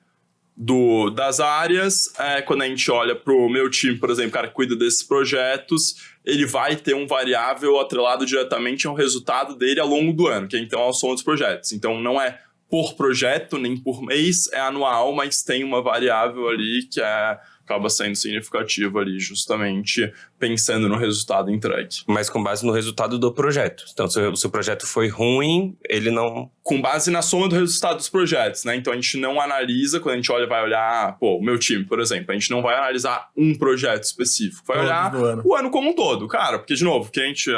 das áreas. Quando a gente olha pro meu time, por exemplo, cara, que cuida desses projetos, ele vai ter um variável atrelado diretamente ao resultado dele ao longo do ano, que é então ao soma dos projetos. Então, não é por projeto, nem por mês, é anual, mas tem uma variável ali que acaba sendo significativa ali, justamente pensando no resultado entregue. Mas com base no resultado do projeto. Então, se o seu projeto foi ruim, ele não... Com base na soma do resultado dos projetos, né? Então, a gente não analisa, quando a gente olha, vai olhar, o meu time, por exemplo, a gente não vai analisar um projeto específico, vai olhar o ano como um todo, cara, porque, de novo,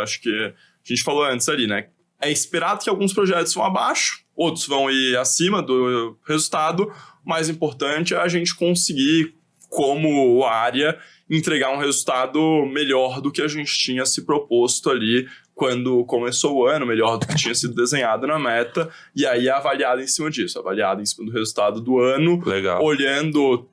acho que a gente falou antes ali, né? É esperado que alguns projetos vão abaixo, outros vão ir acima do resultado. O mais importante é a gente conseguir, como área, entregar um resultado melhor do que a gente tinha se proposto ali quando começou o ano, melhor do que tinha sido desenhado na meta, e aí é avaliado em cima disso, avaliado em cima do resultado do ano, olhando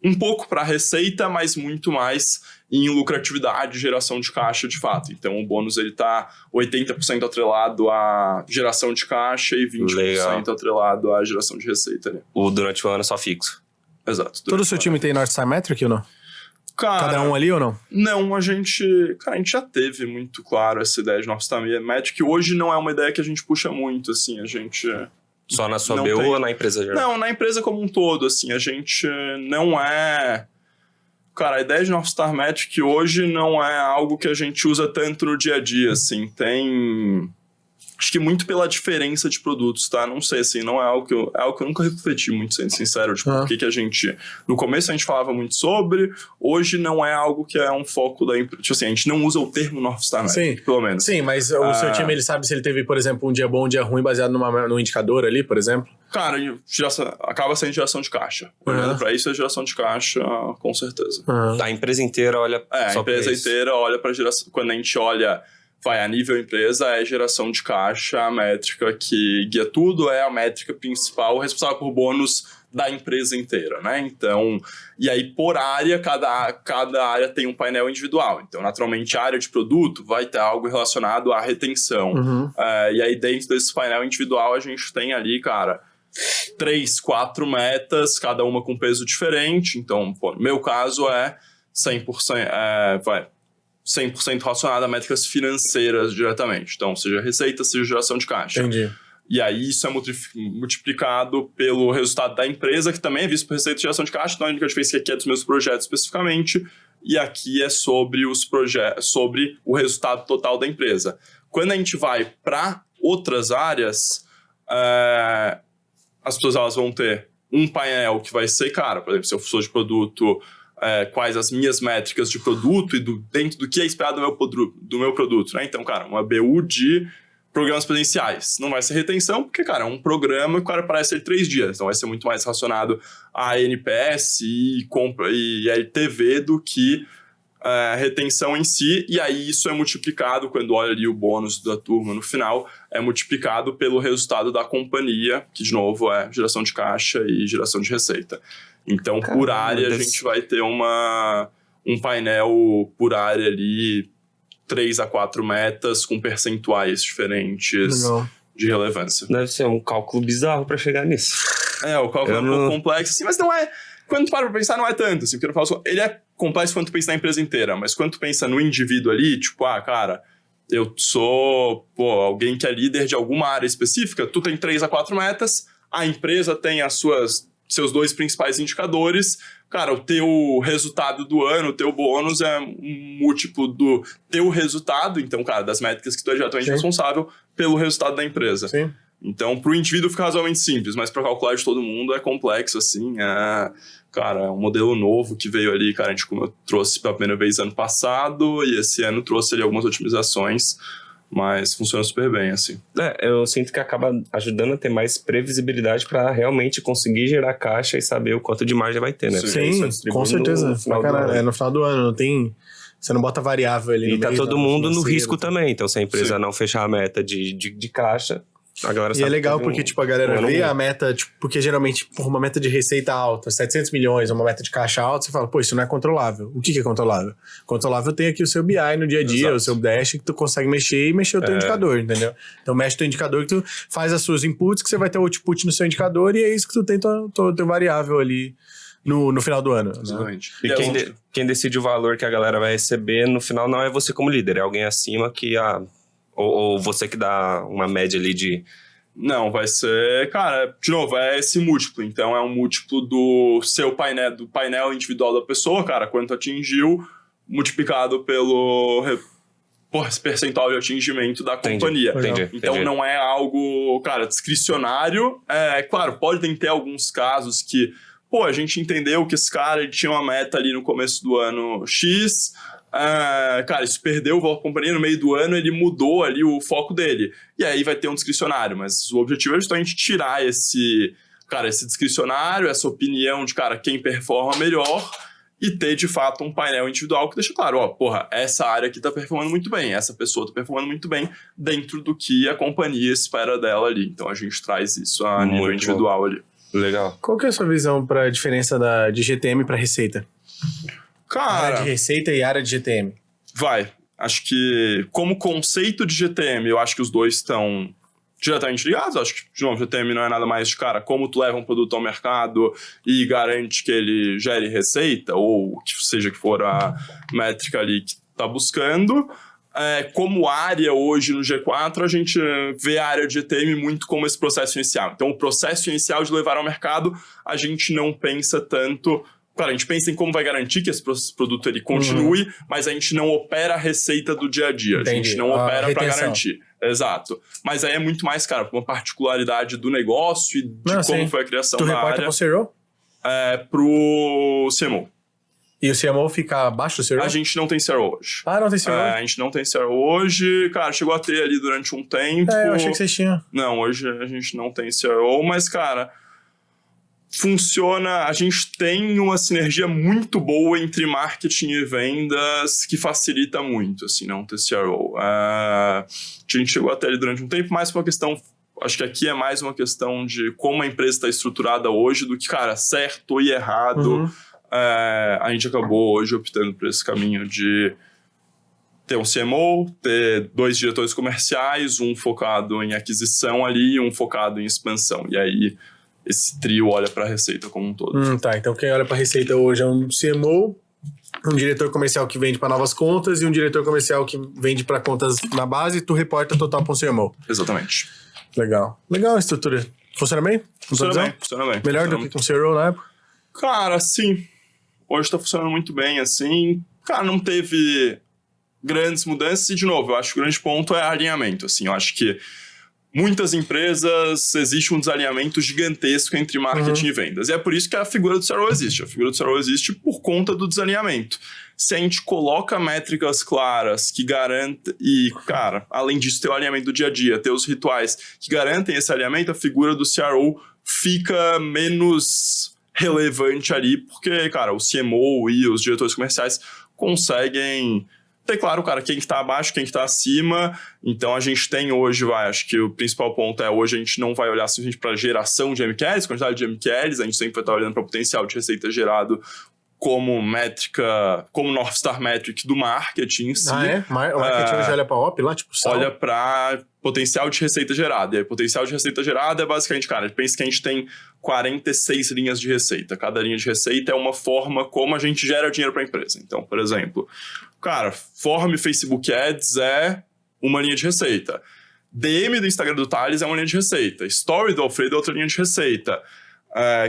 um pouco para a receita, mas muito mais em lucratividade e geração de caixa de fato. Então o bônus ele tá 80% atrelado à geração de caixa e 20% atrelado à geração de receita. Né? Durante o ano é só fixo. Exato. Todo o seu time tem North Star Metric ou não? Cara, cada um ali ou não? Não, a gente já teve muito claro essa ideia de North Star Metric. Hoje não é uma ideia que a gente puxa muito, assim, a gente... Só na sua BU ou na empresa geral? Não, na empresa como um todo, assim, a gente não é... Cara, a ideia de North Star Metric hoje não é algo que a gente usa tanto no dia a dia, assim, tem... Acho que muito pela diferença de produtos, tá? Não sei, assim, não é algo que eu nunca refleti muito, sendo sincero. Tipo, o que a gente... No começo a gente falava muito sobre, hoje não é algo que é um foco da empresa. Tipo assim, a gente não usa o termo North Star Metric, pelo menos. Sim, mas o seu time, ele sabe se ele teve, por exemplo, um dia bom, um dia ruim, baseado no indicador ali, por exemplo? Cara, acaba sendo geração de caixa. Olhando pra isso, é geração de caixa, com certeza. A empresa inteira olha a empresa inteira olha pra geração... Quando a gente olha... a nível empresa, é geração de caixa, a métrica que guia tudo, é a métrica principal, responsável por bônus da empresa inteira, né? Então, e aí por área, cada área tem um painel individual. Então, naturalmente, a área de produto vai ter algo relacionado à retenção. E aí dentro desse painel individual, a gente tem ali, cara, 3, 4 metas, cada uma com peso diferente. Então, no meu caso é 100%, 100% relacionado a métricas financeiras diretamente. Então, seja receita, seja geração de caixa. Entendi. E aí, isso é multiplicado pelo resultado da empresa, que também é visto por receita e geração de caixa. Então, a única diferença aqui é dos meus projetos especificamente. E aqui é sobre sobre o resultado total da empresa. Quando a gente vai para outras áreas, as pessoas elas vão ter um painel que vai ser, cara, por exemplo, se eu sou de produto... quais as minhas métricas de produto e dentro do que é esperado do meu produto, né? Então, cara, uma BU de programas presenciais. Não vai ser retenção, porque, cara, é um programa que o cara parece ser 3 dias. Então, vai ser muito mais relacionado a NPS e LTV do que retenção em si. E aí, isso é multiplicado, quando olha ali o bônus da turma no final, é multiplicado pelo resultado da companhia, que, de novo, é geração de caixa e geração de receita. Então, por área, a gente vai ter um painel por área ali, 3 a 4 metas com percentuais diferentes de relevância. Deve ser um cálculo bizarro para chegar nisso. O cálculo é um pouco complexo, assim, mas não é... Quando tu para pra pensar, não é tanto, assim, porque eu falo, ele é complexo quando tu pensa na empresa inteira, mas quando tu pensa no indivíduo ali, tipo, cara, eu sou alguém que é líder de alguma área específica, tu tem 3 a 4 metas, a empresa tem seus 2 principais indicadores, cara, o teu resultado do ano, o teu bônus é um múltiplo do teu resultado, então, cara, das métricas que tu é diretamente responsável pelo resultado da empresa. Sim. Então, pro indivíduo fica razoavelmente simples, mas para calcular de todo mundo é complexo, assim, cara, é um modelo novo que veio ali, cara, a gente trouxe pela primeira vez ano passado, e esse ano trouxe ali algumas otimizações, mas funciona super bem, assim. Eu sinto que acaba ajudando a ter mais previsibilidade para realmente conseguir gerar caixa e saber o quanto de margem vai ter, né? Sim, com certeza. No final do ano, não tem... Você não bota variável ali. E tá todo mundo no risco também. Então, se a empresa não fechar a meta de caixa... A galera E sabe é legal que porque, tipo, a galera vê ruim. a meta, tipo, porque geralmente, por uma meta de receita alta, 700 milhões, uma meta de caixa alta, você fala, pô, isso não é controlável. O que é controlável? Controlável tem aqui o seu BI no dia a dia, Exato. o seu dash, que tu consegue mexer e mexer o teu indicador, entendeu? Então, mexe o teu indicador que tu faz as suas inputs, que você vai ter o output no seu indicador, e é isso que tu tem teu variável ali no final do ano. Né? Exatamente. E quem decide o valor que a galera vai receber, no final, não é você como líder, é alguém acima que... Ou você que dá uma média ali de... Não, vai ser... Cara, de novo, é esse múltiplo. Então, é um múltiplo do seu painel, do painel individual da pessoa, cara, quanto atingiu, multiplicado pelo percentual de atingimento da companhia. Entendi. Então, não é algo, cara, discricionário. Claro, podem ter alguns casos que, pô, a gente entendeu que esse cara ele tinha uma meta ali no começo do ano X... cara, isso perdeu o valor da companhia no meio do ano, ele mudou ali o foco dele. E aí vai ter um discricionário, mas o objetivo é justamente tirar esse discricionário, essa opinião de, cara, quem performa melhor e ter, de fato, um painel individual que deixa claro, essa área aqui tá performando muito bem, essa pessoa tá performando muito bem dentro do que a companhia espera dela ali. Então a gente traz isso a nível individual ali. Legal. Qual que é a sua visão para a diferença de GTM para receita? Cara, Área de receita e área de GTM. Acho que como conceito de GTM, eu acho que os dois estão diretamente ligados. Acho que, de novo, GTM não é nada mais de, cara, como tu leva um produto ao mercado e garante que ele gere receita, ou que seja que for a métrica ali que tá buscando. Como área hoje no G4, a gente vê a área de GTM muito como esse processo inicial. Então, o processo inicial de levar ao mercado, a gente não pensa tanto... Claro, a gente pensa em como vai garantir que esse produto ele continue, mas a gente não opera a receita do dia a dia. Entendi. A gente não opera para retenção. garantir. Exato. Mas aí é muito mais, cara, uma particularidade do negócio e de como foi a criação tu da reporta área. pro CRO? Pro CMO. E o CMO fica abaixo do CRO? A gente não tem CRO hoje. Ah, não tem CRO? A gente não tem CRO hoje. Cara, chegou a ter ali durante um tempo. Eu achei que vocês tinham. Não, hoje a gente não tem CRO, mas, cara... Funciona, a gente tem uma sinergia muito boa entre marketing e vendas que facilita muito, assim, não ter CRO. A gente chegou até ali durante um tempo, mais por uma questão, acho que aqui é mais uma questão de como a empresa está estruturada hoje do que, cara, certo e errado. A gente acabou hoje optando por esse caminho de ter um CMO, ter 2 diretores comerciais, um focado em aquisição ali e um focado em expansão. E aí... esse trio olha para a receita como um todo. Tá, então quem olha para a receita hoje é um CMO, um diretor comercial que vende para novas contas e um diretor comercial que vende para contas na base e tu reporta total para um CMO. Exatamente. Legal. Legal a estrutura. Funciona bem? Funciona bem. Melhor do que um CRO na época? Cara, sim. Hoje tá funcionando muito bem, assim. Cara, não teve grandes mudanças e, de novo, eu acho que o grande ponto é alinhamento, assim. Eu acho que muitas empresas, existe um desalinhamento gigantesco entre marketing e vendas. E é por isso que a figura do CRO existe. A figura do CRO existe por conta do desalinhamento. Se a gente coloca métricas claras que garantem... E, cara, além disso, ter o alinhamento do dia a dia, ter os rituais que garantem esse alinhamento, a figura do CRO fica menos relevante ali, porque, cara, o CMO e os diretores comerciais conseguem... ter claro, cara, quem que tá abaixo, quem que tá acima. Então, a gente tem hoje, acho que o principal ponto é hoje a gente não vai olhar simplesmente para geração de MQLs, quantidade de MQLs, a gente sempre vai estar olhando para o potencial de receita gerado como métrica, como North Star Metric do marketing em si. O marketing hoje olha para OP lá, tipo sal? Olha para potencial de receita gerada. E aí, potencial de receita gerada é basicamente, cara, pensa que a gente tem 46 linhas de receita. Cada linha de receita é uma forma como a gente gera dinheiro para a empresa. Então, por exemplo, cara, form Facebook Ads é uma linha de receita. DM do Instagram do Thales é uma linha de receita. Story do Alfredo é outra linha de receita.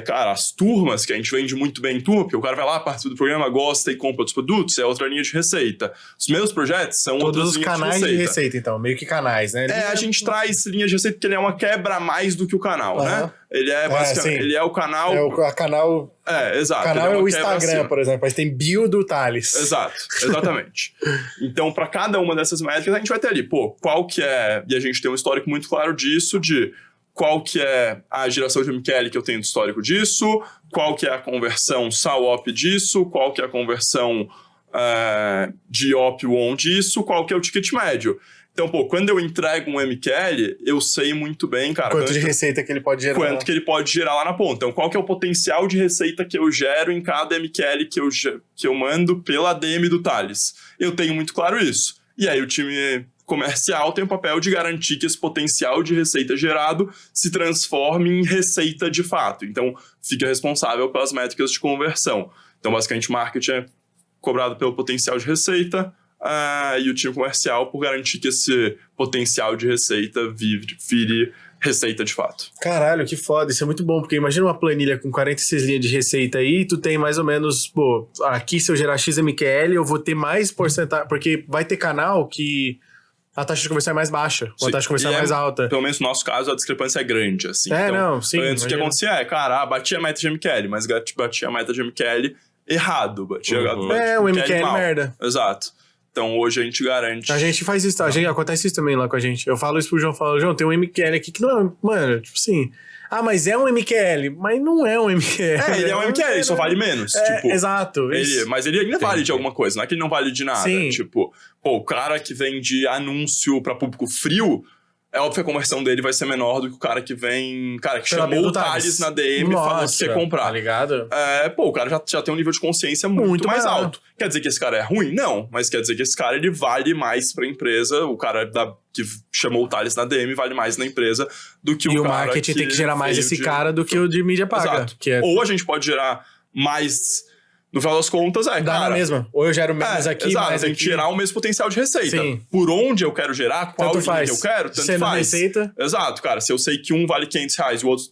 Cara, as turmas, que a gente vende muito bem em turma, porque o cara vai lá, participa do programa, gosta e compra dos produtos, é outra linha de receita. Os meus projetos são outras linhas de receita. Todos os canais de receita, então, meio que canais, né? A gente traz linha de receita porque ele é uma quebra a mais do que o canal, né? Ele é basicamente, ele é o canal... canal... exato. O canal é o Instagram, acima. por exemplo, mas tem bio do Thales. Exato, exatamente. Então, para cada uma dessas métricas, a gente vai ter ali, qual que é... E a gente tem um histórico muito claro disso, de qual que é a geração de MQL que eu tenho de histórico disso, qual que é a conversão SAL-OP disso, qual que é a conversão de op on disso, qual que é o ticket médio. Então, pô, quando eu entrego um MQL, eu sei muito bem, cara... Quanto de receita que ele pode gerar. Quanto que ele pode gerar lá na ponta. Então, qual que é o potencial de receita que eu gero em cada MQL que eu mando pela ADM do Thales. Eu tenho muito claro isso. E aí, o time comercial tem o papel de garantir que esse potencial de receita gerado se transforme em receita de fato. Então, fica responsável pelas métricas de conversão. Então, basicamente, o marketing é cobrado pelo potencial de receita, e o time comercial por garantir que esse potencial de receita vire receita de fato. Caralho, que foda. Isso é muito bom, porque imagina uma planilha com 46 linhas de receita aí, tu tem mais ou menos, pô, aqui se eu gerar XMQL, eu vou ter mais porcentagem, porque vai ter canal que a taxa de conversão é mais baixa, ou a taxa de conversão é mais alta. Pelo menos no nosso caso, a discrepância é grande, assim. Sim. Antes o que acontecia bati a meta de MQL, mas bati a meta de MQL errado. O MQL mal. Merda. Exato. Então, hoje a gente garante... A gente faz isso, acontece isso também lá com a gente. Eu falo isso pro João, João, tem um MQL aqui que não é... Mano, tipo assim... mas é um MQL. Mas não é um MQL. Ele é um MQL, ele só vale menos. Exato. Mas ele ainda vale de alguma coisa, não é que ele não vale de nada. Sim. Tipo, o cara que vende anúncio pra público frio... É óbvio que a conversão dele vai ser menor do que o cara que vem... Cara, que chamou o Thales na DM e falou que quer comprar. Tá ligado? O cara já tem um nível de consciência muito mais alto. Quer dizer que esse cara é ruim? Não. Mas quer dizer que esse cara, ele vale mais pra empresa. O cara que chamou o Thales na DM vale mais na empresa do que o cara... E o marketing tem que gerar mais esse cara do que o de mídia paga. Exato. Ou a gente pode gerar mais... No final das contas, dá cara... na mesma. Ou eu gero menos aqui, exato, mais tem aqui. que gerar o mesmo potencial de receita. Sim. Por onde eu quero gerar, qual linha que eu quero, tanto sendo faz. Receita. Exato, cara. Se eu sei que um vale R$500 e o outro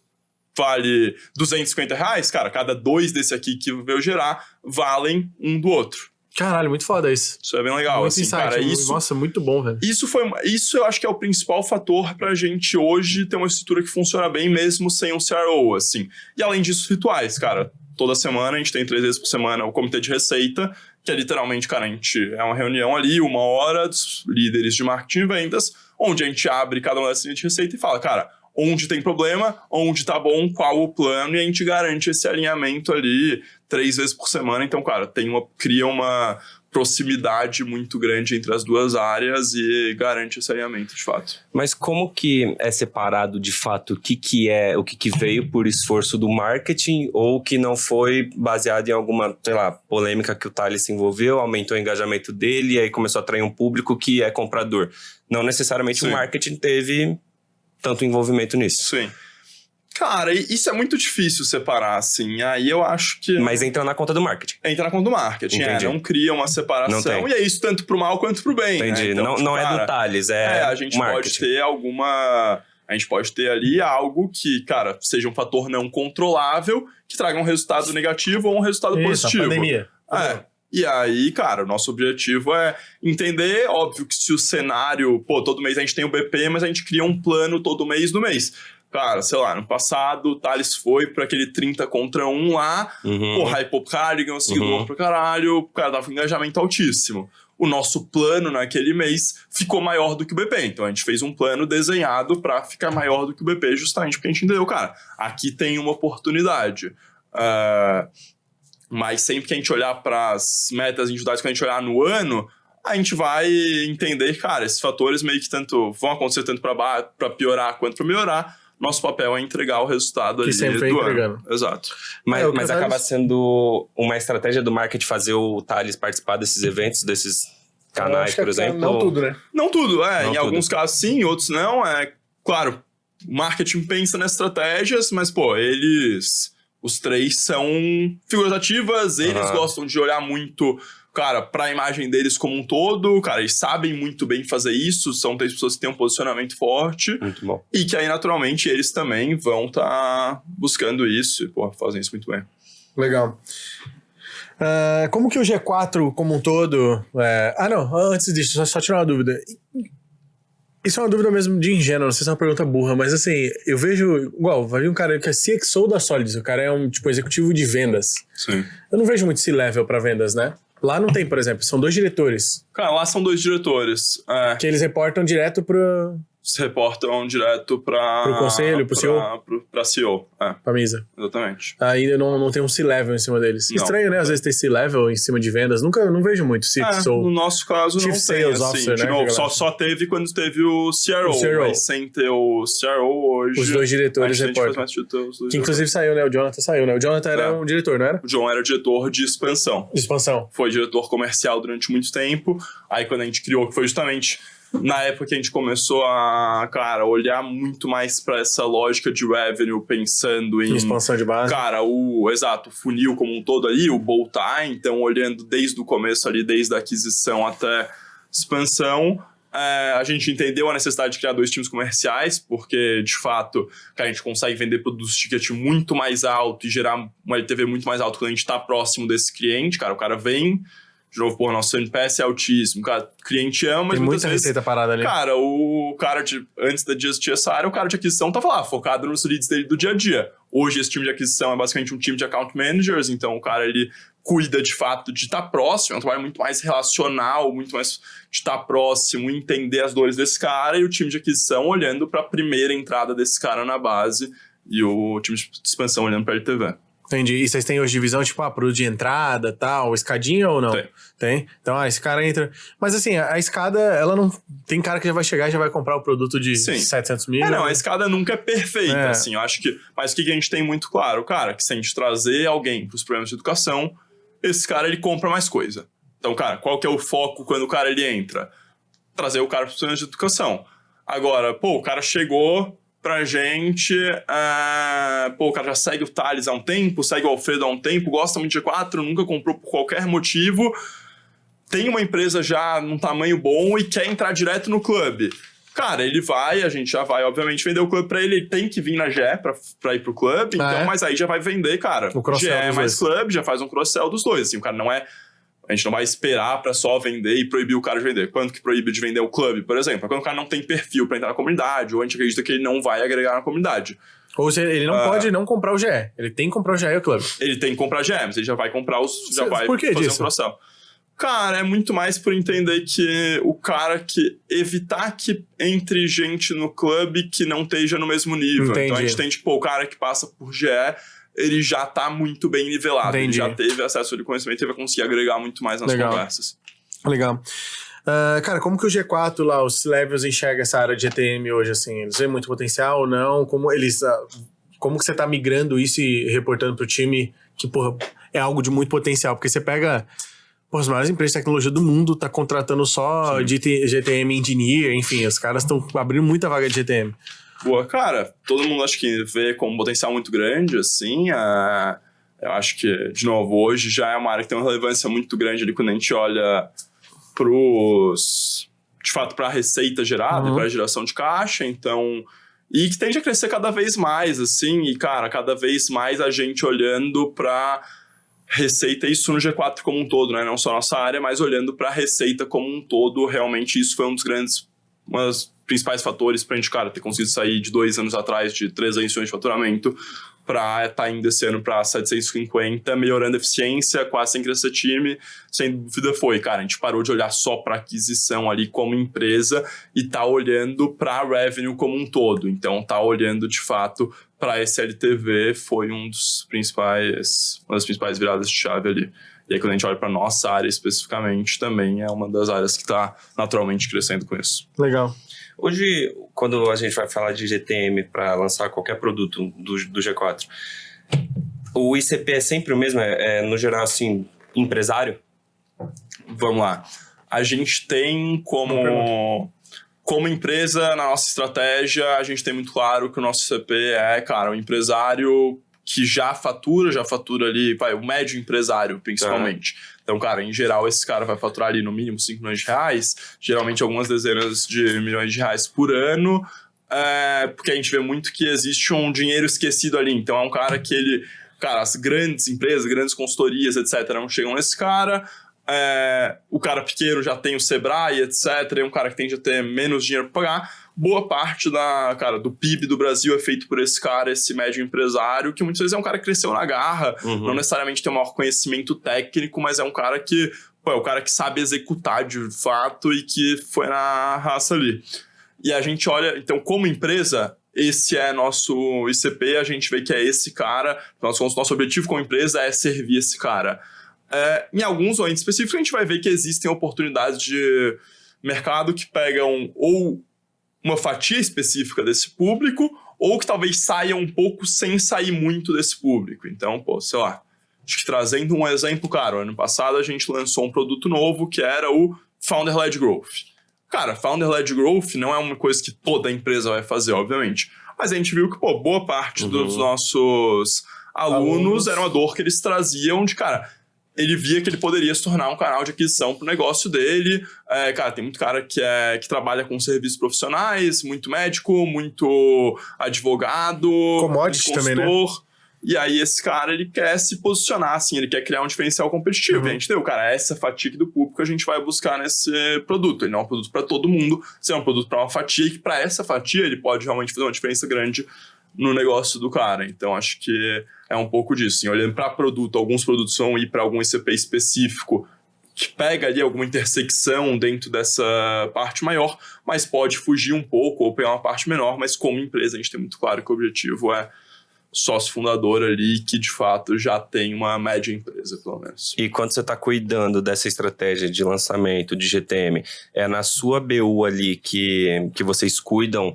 vale R$250, cara, cada 2 desse aqui que eu gerar valem um do outro. Caralho, muito foda isso. Isso é bem legal, muito assim, insight, cara. Nossa, muito bom, velho. Isso eu acho que é o principal fator pra gente hoje ter uma estrutura que funciona bem mesmo sem um CRO, assim. E além disso, rituais, cara. Toda semana, a gente tem 3 vezes por semana o comitê de receita, que é literalmente, cara, é uma reunião ali, 1 hora, dos líderes de marketing e vendas, onde a gente abre cada uma dessas linhas de receita e fala, cara, onde tem problema, onde tá bom, qual o plano, e a gente garante esse alinhamento ali 3 vezes por semana. Então, cara, cria uma proximidade muito grande entre as duas áreas e garante esse alinhamento, de fato. Mas como que é separado, de fato, o que veio por esforço do marketing ou que não foi baseado em alguma, sei lá, polêmica que o Thales se envolveu, aumentou o engajamento dele e aí começou a atrair um público que é comprador? Não necessariamente o marketing teve tanto envolvimento nisso. Sim. Cara, isso é muito difícil separar, assim. Aí eu acho que... Mas entra na conta do marketing. Entra na conta do marketing, não cria uma separação. E é isso tanto pro mal quanto pro bem. Entendi. Né? Então, não é do Thales, a gente pode ter A gente pode ter ali algo que, cara, seja um fator não controlável, que traga um resultado negativo ou um resultado positivo. Pandemia. E aí, cara, o nosso objetivo é entender, óbvio que se o cenário... todo mês a gente tem o BP, mas a gente cria um plano todo mês no mês. Cara, sei lá, no passado, o Thales foi pra aquele 30 contra 1 lá, hypou pro caralho, ganhou seguidor pra caralho, o cara dava um engajamento altíssimo. O nosso plano naquele mês ficou maior do que o BP. Então, a gente fez um plano desenhado pra ficar maior do que o BP, justamente porque a gente entendeu, cara, aqui tem uma oportunidade. Mas sempre que a gente olhar pras metas individuais, quando a gente olhar no ano, a gente vai entender, cara, esses fatores meio que tanto vão acontecer tanto pra piorar quanto pra melhorar. Nosso papel é entregar o resultado ali do ano. Exato. Mas acaba sendo uma estratégia do marketing fazer o Thales participar desses eventos, desses canais, por exemplo? Não tudo, né? Não tudo, em alguns casos sim, em outros não. Claro, o marketing pensa nas estratégias, mas, os 3 são figuras ativas, eles gostam de olhar muito... Cara, pra imagem deles como um todo, cara, eles sabem muito bem fazer isso, são 3 pessoas que têm um posicionamento forte. Muito bom. E que aí, naturalmente, eles também vão estar buscando isso e, fazem isso muito bem. Legal. Como que o G4 como um todo... antes disso, só tirar uma dúvida. Isso é uma dúvida mesmo de ingênuo, não sei se é uma pergunta burra, mas assim, eu vejo... vai vir um cara que é CXO da Solidus, o cara é um, executivo de vendas. Sim. Eu não vejo muito C-level pra vendas, né? Lá não tem, por exemplo, são 2 diretores. Cara, lá são 2 diretores. Que eles reportam direto se reportam direto para Pro conselho, pro CEO? Pra CEO, Pra mesa. Exatamente. Aí não tem um C-level em cima deles. Não. Estranho, né? Às vezes ter C-level em cima de vendas. Não vejo muito No nosso caso, Chief não Sales tem, assim. Officer, De né, novo, que a galera só teve quando teve o CRO. Mas sem ter o CRO hoje... Os 2 diretores reportam. Que inclusive saiu, né? O Jonathan saiu, né? O Jonathan era um diretor, não era? O John era diretor de expansão. Foi diretor comercial durante muito tempo. Aí quando a gente criou, que foi justamente... Na época que a gente começou a, cara, olhar muito mais pra essa lógica de revenue, pensando em... Expansão de base. Cara, o funil como um todo ali, o bolt-on, então olhando desde o começo ali, desde a aquisição até expansão, a gente entendeu a necessidade de criar 2 times comerciais, porque, de fato, a gente consegue vender produtos de ticket muito mais alto e gerar um LTV muito mais alto quando a gente tá próximo desse cliente, cara, o cara vem... De novo, nosso NPS é altíssimo. Cara, o cliente ama, mas tem muitas muita vezes... receita parada ali. Cara, o cara antes da GSR, o cara de aquisição tava lá, focado nos leads dele do dia a dia. Hoje, esse time de aquisição é basicamente um time de account managers, então o cara, ele cuida, de fato, de estar próximo, é um trabalho muito mais relacional, muito mais de estar próximo, entender as dores desse cara, e o time de aquisição olhando para a primeira entrada desse cara na base, e o time de expansão olhando para LTV. Entendi. E vocês têm hoje divisão, tipo, produto de entrada, tal, escadinha ou não? Tem? Então, esse cara entra... Mas assim, a escada, ela não... Tem cara que já vai chegar e já vai comprar o produto de 700 mil. Não, a escada nunca é perfeita, assim, eu acho que... Mas o que a gente tem muito claro? Cara, que se a gente trazer alguém pros programas de educação, esse cara, ele compra mais coisa. Então, cara, qual que é o foco quando o cara, ele entra? Trazer o cara pros programas de educação. Agora, o cara chegou... Pra gente, o cara já segue o Thales há um tempo, segue o Alfredo há um tempo, gosta muito de G4, nunca comprou por qualquer motivo, tem uma empresa já num tamanho bom e quer entrar direto no clube. Cara, a gente já vai, obviamente, vender o clube pra ele tem que vir na GE pra ir pro clube, mas aí já vai vender, cara, GE mais clube, já faz um cross-sell dos dois, assim, o cara não é... A gente não vai esperar pra só vender e proibir o cara de vender. Quanto que proíbe de vender o clube, por exemplo? É quando o cara não tem perfil pra entrar na comunidade, ou a gente acredita que ele não vai agregar na comunidade. Ou seja, ele não pode não comprar o GE. Ele tem que comprar o GE e o clube. Ele tem que comprar GE, mas ele já vai comprar já vai por que fazer disso? um cross-sell. Cara, é muito mais por entender que o cara que... Evitar que entre gente no clube que não esteja no mesmo nível. Entendi. Então a gente tem, tipo, o cara que passa por GE... ele já tá muito bem nivelado. Entendi. Ele já teve acesso ao conhecimento e vai conseguir agregar muito mais nas conversas. Legal. Cara, como que o G4 lá, os C-Levels enxerga essa área de GTM hoje, assim? Eles veem muito potencial ou não? Como que você tá migrando isso e reportando pro time que, porra, é algo de muito potencial? Porque você pega... as maiores empresas de tecnologia do mundo tá contratando só GTM Engineer, enfim, os caras estão abrindo muita vaga de GTM. Boa, cara, todo mundo acho que vê como um potencial muito grande, assim, eu acho que, de novo, hoje já é uma área que tem uma relevância muito grande ali quando a gente olha de fato, para a receita gerada, para a geração de caixa, então, e que tende a crescer cada vez mais, assim, e, cara, cada vez mais a gente olhando para receita, isso no G4 como um todo, né, não só a nossa área, mas olhando para a receita como um todo, realmente isso foi um dos principais fatores pra gente, cara, ter conseguido sair de 2 anos atrás de 300 milhões de faturamento pra estar indo esse ano pra 750, melhorando a eficiência, quase sem crescer time. Sem dúvida foi, cara, a gente parou de olhar só pra aquisição ali como empresa e tá olhando pra revenue como um todo. Então, tá olhando, de fato, pra esse LTV foi uma das principais viradas de chave ali. E aí, quando a gente olha pra nossa área especificamente, também é uma das áreas que tá naturalmente crescendo com isso. Legal. Hoje, quando a gente vai falar de GTM para lançar qualquer produto do G4, o ICP é sempre o mesmo? No geral, assim, empresário? Vamos lá. A gente tem como empresa, na nossa estratégia, a gente tem muito claro que o nosso ICP é, cara, o empresário que já fatura ali, o médio empresário, principalmente. Então, cara, em geral, esse cara vai faturar ali no mínimo 5 milhões de reais, geralmente algumas dezenas de milhões de reais por ano, porque a gente vê muito que existe um dinheiro esquecido ali. Então, é um cara que as grandes empresas, grandes consultorias, etc., não chegam nesse cara. O cara pequeno já tem o Sebrae, etc., é um cara que tende a ter menos dinheiro para pagar. Boa parte do PIB do Brasil é feito por esse cara, esse médio empresário, que muitas vezes é um cara que cresceu na garra, não necessariamente tem o maior conhecimento técnico, mas é um cara que, é o cara que sabe executar de fato e que foi na raça ali. E a gente olha, então, como empresa, esse é nosso ICP, a gente vê que é esse cara, nosso objetivo como empresa é servir esse cara. Em alguns momentos específicos, a gente vai ver que existem oportunidades de mercado que pegam ou uma fatia específica desse público, ou que talvez saia um pouco sem sair muito desse público. Então, sei lá, acho que trazendo um exemplo, cara, ano passado a gente lançou um produto novo que era o Founder-Led Growth. Cara, Founder-Led Growth não é uma coisa que toda empresa vai fazer, obviamente, mas a gente viu que, boa parte dos nossos alunos era uma dor que eles traziam de, cara, ele via que ele poderia se tornar um canal de aquisição para o negócio dele. Cara, tem muito cara que trabalha com serviços profissionais, muito médico, muito advogado, commodity também, né? E aí esse cara, ele quer se posicionar, assim, ele quer criar um diferencial competitivo. E a gente deu, cara, essa fatia do público a gente vai buscar nesse produto. Ele não é um produto para todo mundo, é um produto para uma fatia, e que para essa fatia ele pode realmente fazer uma diferença grande no negócio do cara. Então, acho que é um pouco disso. Assim, olhando para produto, alguns produtos vão ir para algum ICP específico que pega ali alguma intersecção dentro dessa parte maior, mas pode fugir um pouco ou pegar uma parte menor, mas como empresa a gente tem muito claro que o objetivo é sócio fundador ali que de fato já tem uma média empresa, pelo menos. E quando você está cuidando dessa estratégia de lançamento de GTM, é na sua BU ali que vocês cuidam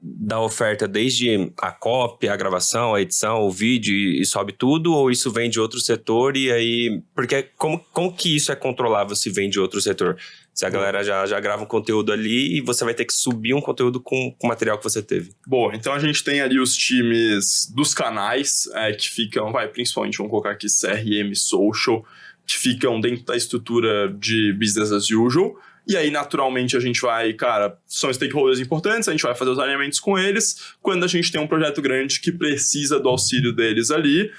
da oferta desde a copy, a gravação, a edição, o vídeo e sobe tudo, ou isso vem de outro setor e aí... Porque como que isso é controlável se vem de outro setor? Se a galera já grava um conteúdo ali e você vai ter que subir um conteúdo com o material que você teve. Bom, então a gente tem ali os times dos canais que ficam, principalmente vamos colocar aqui CRM Social, que ficam dentro da estrutura de business as usual. E aí, naturalmente, a gente vai, cara, são stakeholders importantes, a gente vai fazer os alinhamentos com eles quando a gente tem um projeto grande que precisa do auxílio deles ali.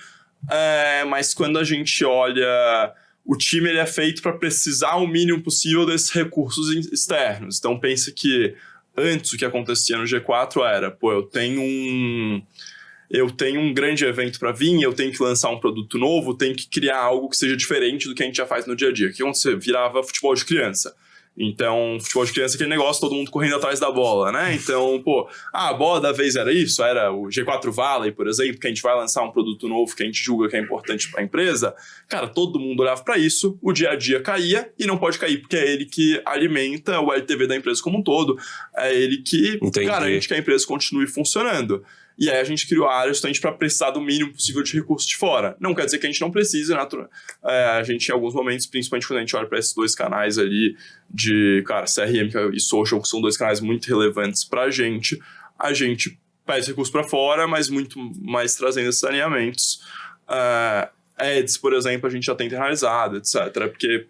Mas quando a gente olha, o time ele é feito para precisar o mínimo possível desses recursos externos. Então, pensa que antes o que acontecia no G4 era, eu tenho um grande evento para vir, eu tenho que lançar um produto novo, tenho que criar algo que seja diferente do que a gente já faz no dia a dia. O que aconteceu? Virava futebol de criança. Então, futebol de criança é aquele negócio, todo mundo correndo atrás da bola, né? Então, a bola da vez era isso, era o G4 Valley, por exemplo, que a gente vai lançar um produto novo que a gente julga que é importante para a empresa. Cara, todo mundo olhava para isso, o dia a dia caía, e não pode cair, porque é ele que alimenta o LTV da empresa como um todo, é ele que garante que a empresa continue funcionando. E aí a gente criou a área justamente para precisar do mínimo possível de recursos de fora. Não quer dizer que a gente não precise, a gente em alguns momentos, principalmente quando a gente olha para esses dois canais ali de, CRM e Social, que são dois canais muito relevantes para a gente pede recursos para fora, mas muito mais trazendo esses alinhamentos. Ads, por exemplo, a gente já tem internalizado, etc. Porque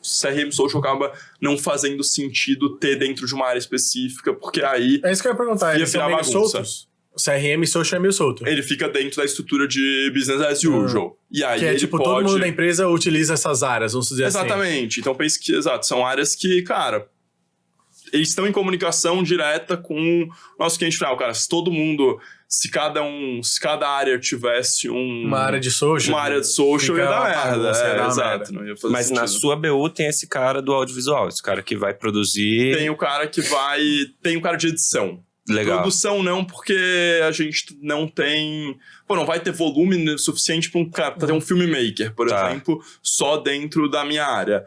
CRM Social acaba não fazendo sentido ter dentro de uma área específica, porque aí... É isso que eu ia perguntar, eles são meio soltos? O CRM Social é meio solto. Ele fica dentro da estrutura de business as usual. E aí que é todo mundo da empresa utiliza essas áreas, vamos dizer Exatamente. Então pense que, são áreas que, cara, eles estão em comunicação direta com o nosso cliente final. Cara, se cada área tivesse uma área de social, ia dar merda. Exato. Não ia fazer Mas sentido. Na sua BU tem esse cara do audiovisual, esse cara que vai produzir... Tem o cara de edição. Legal. Produção não, porque a gente não tem... não vai ter volume suficiente para ter um filmmaker, por exemplo, só dentro da minha área.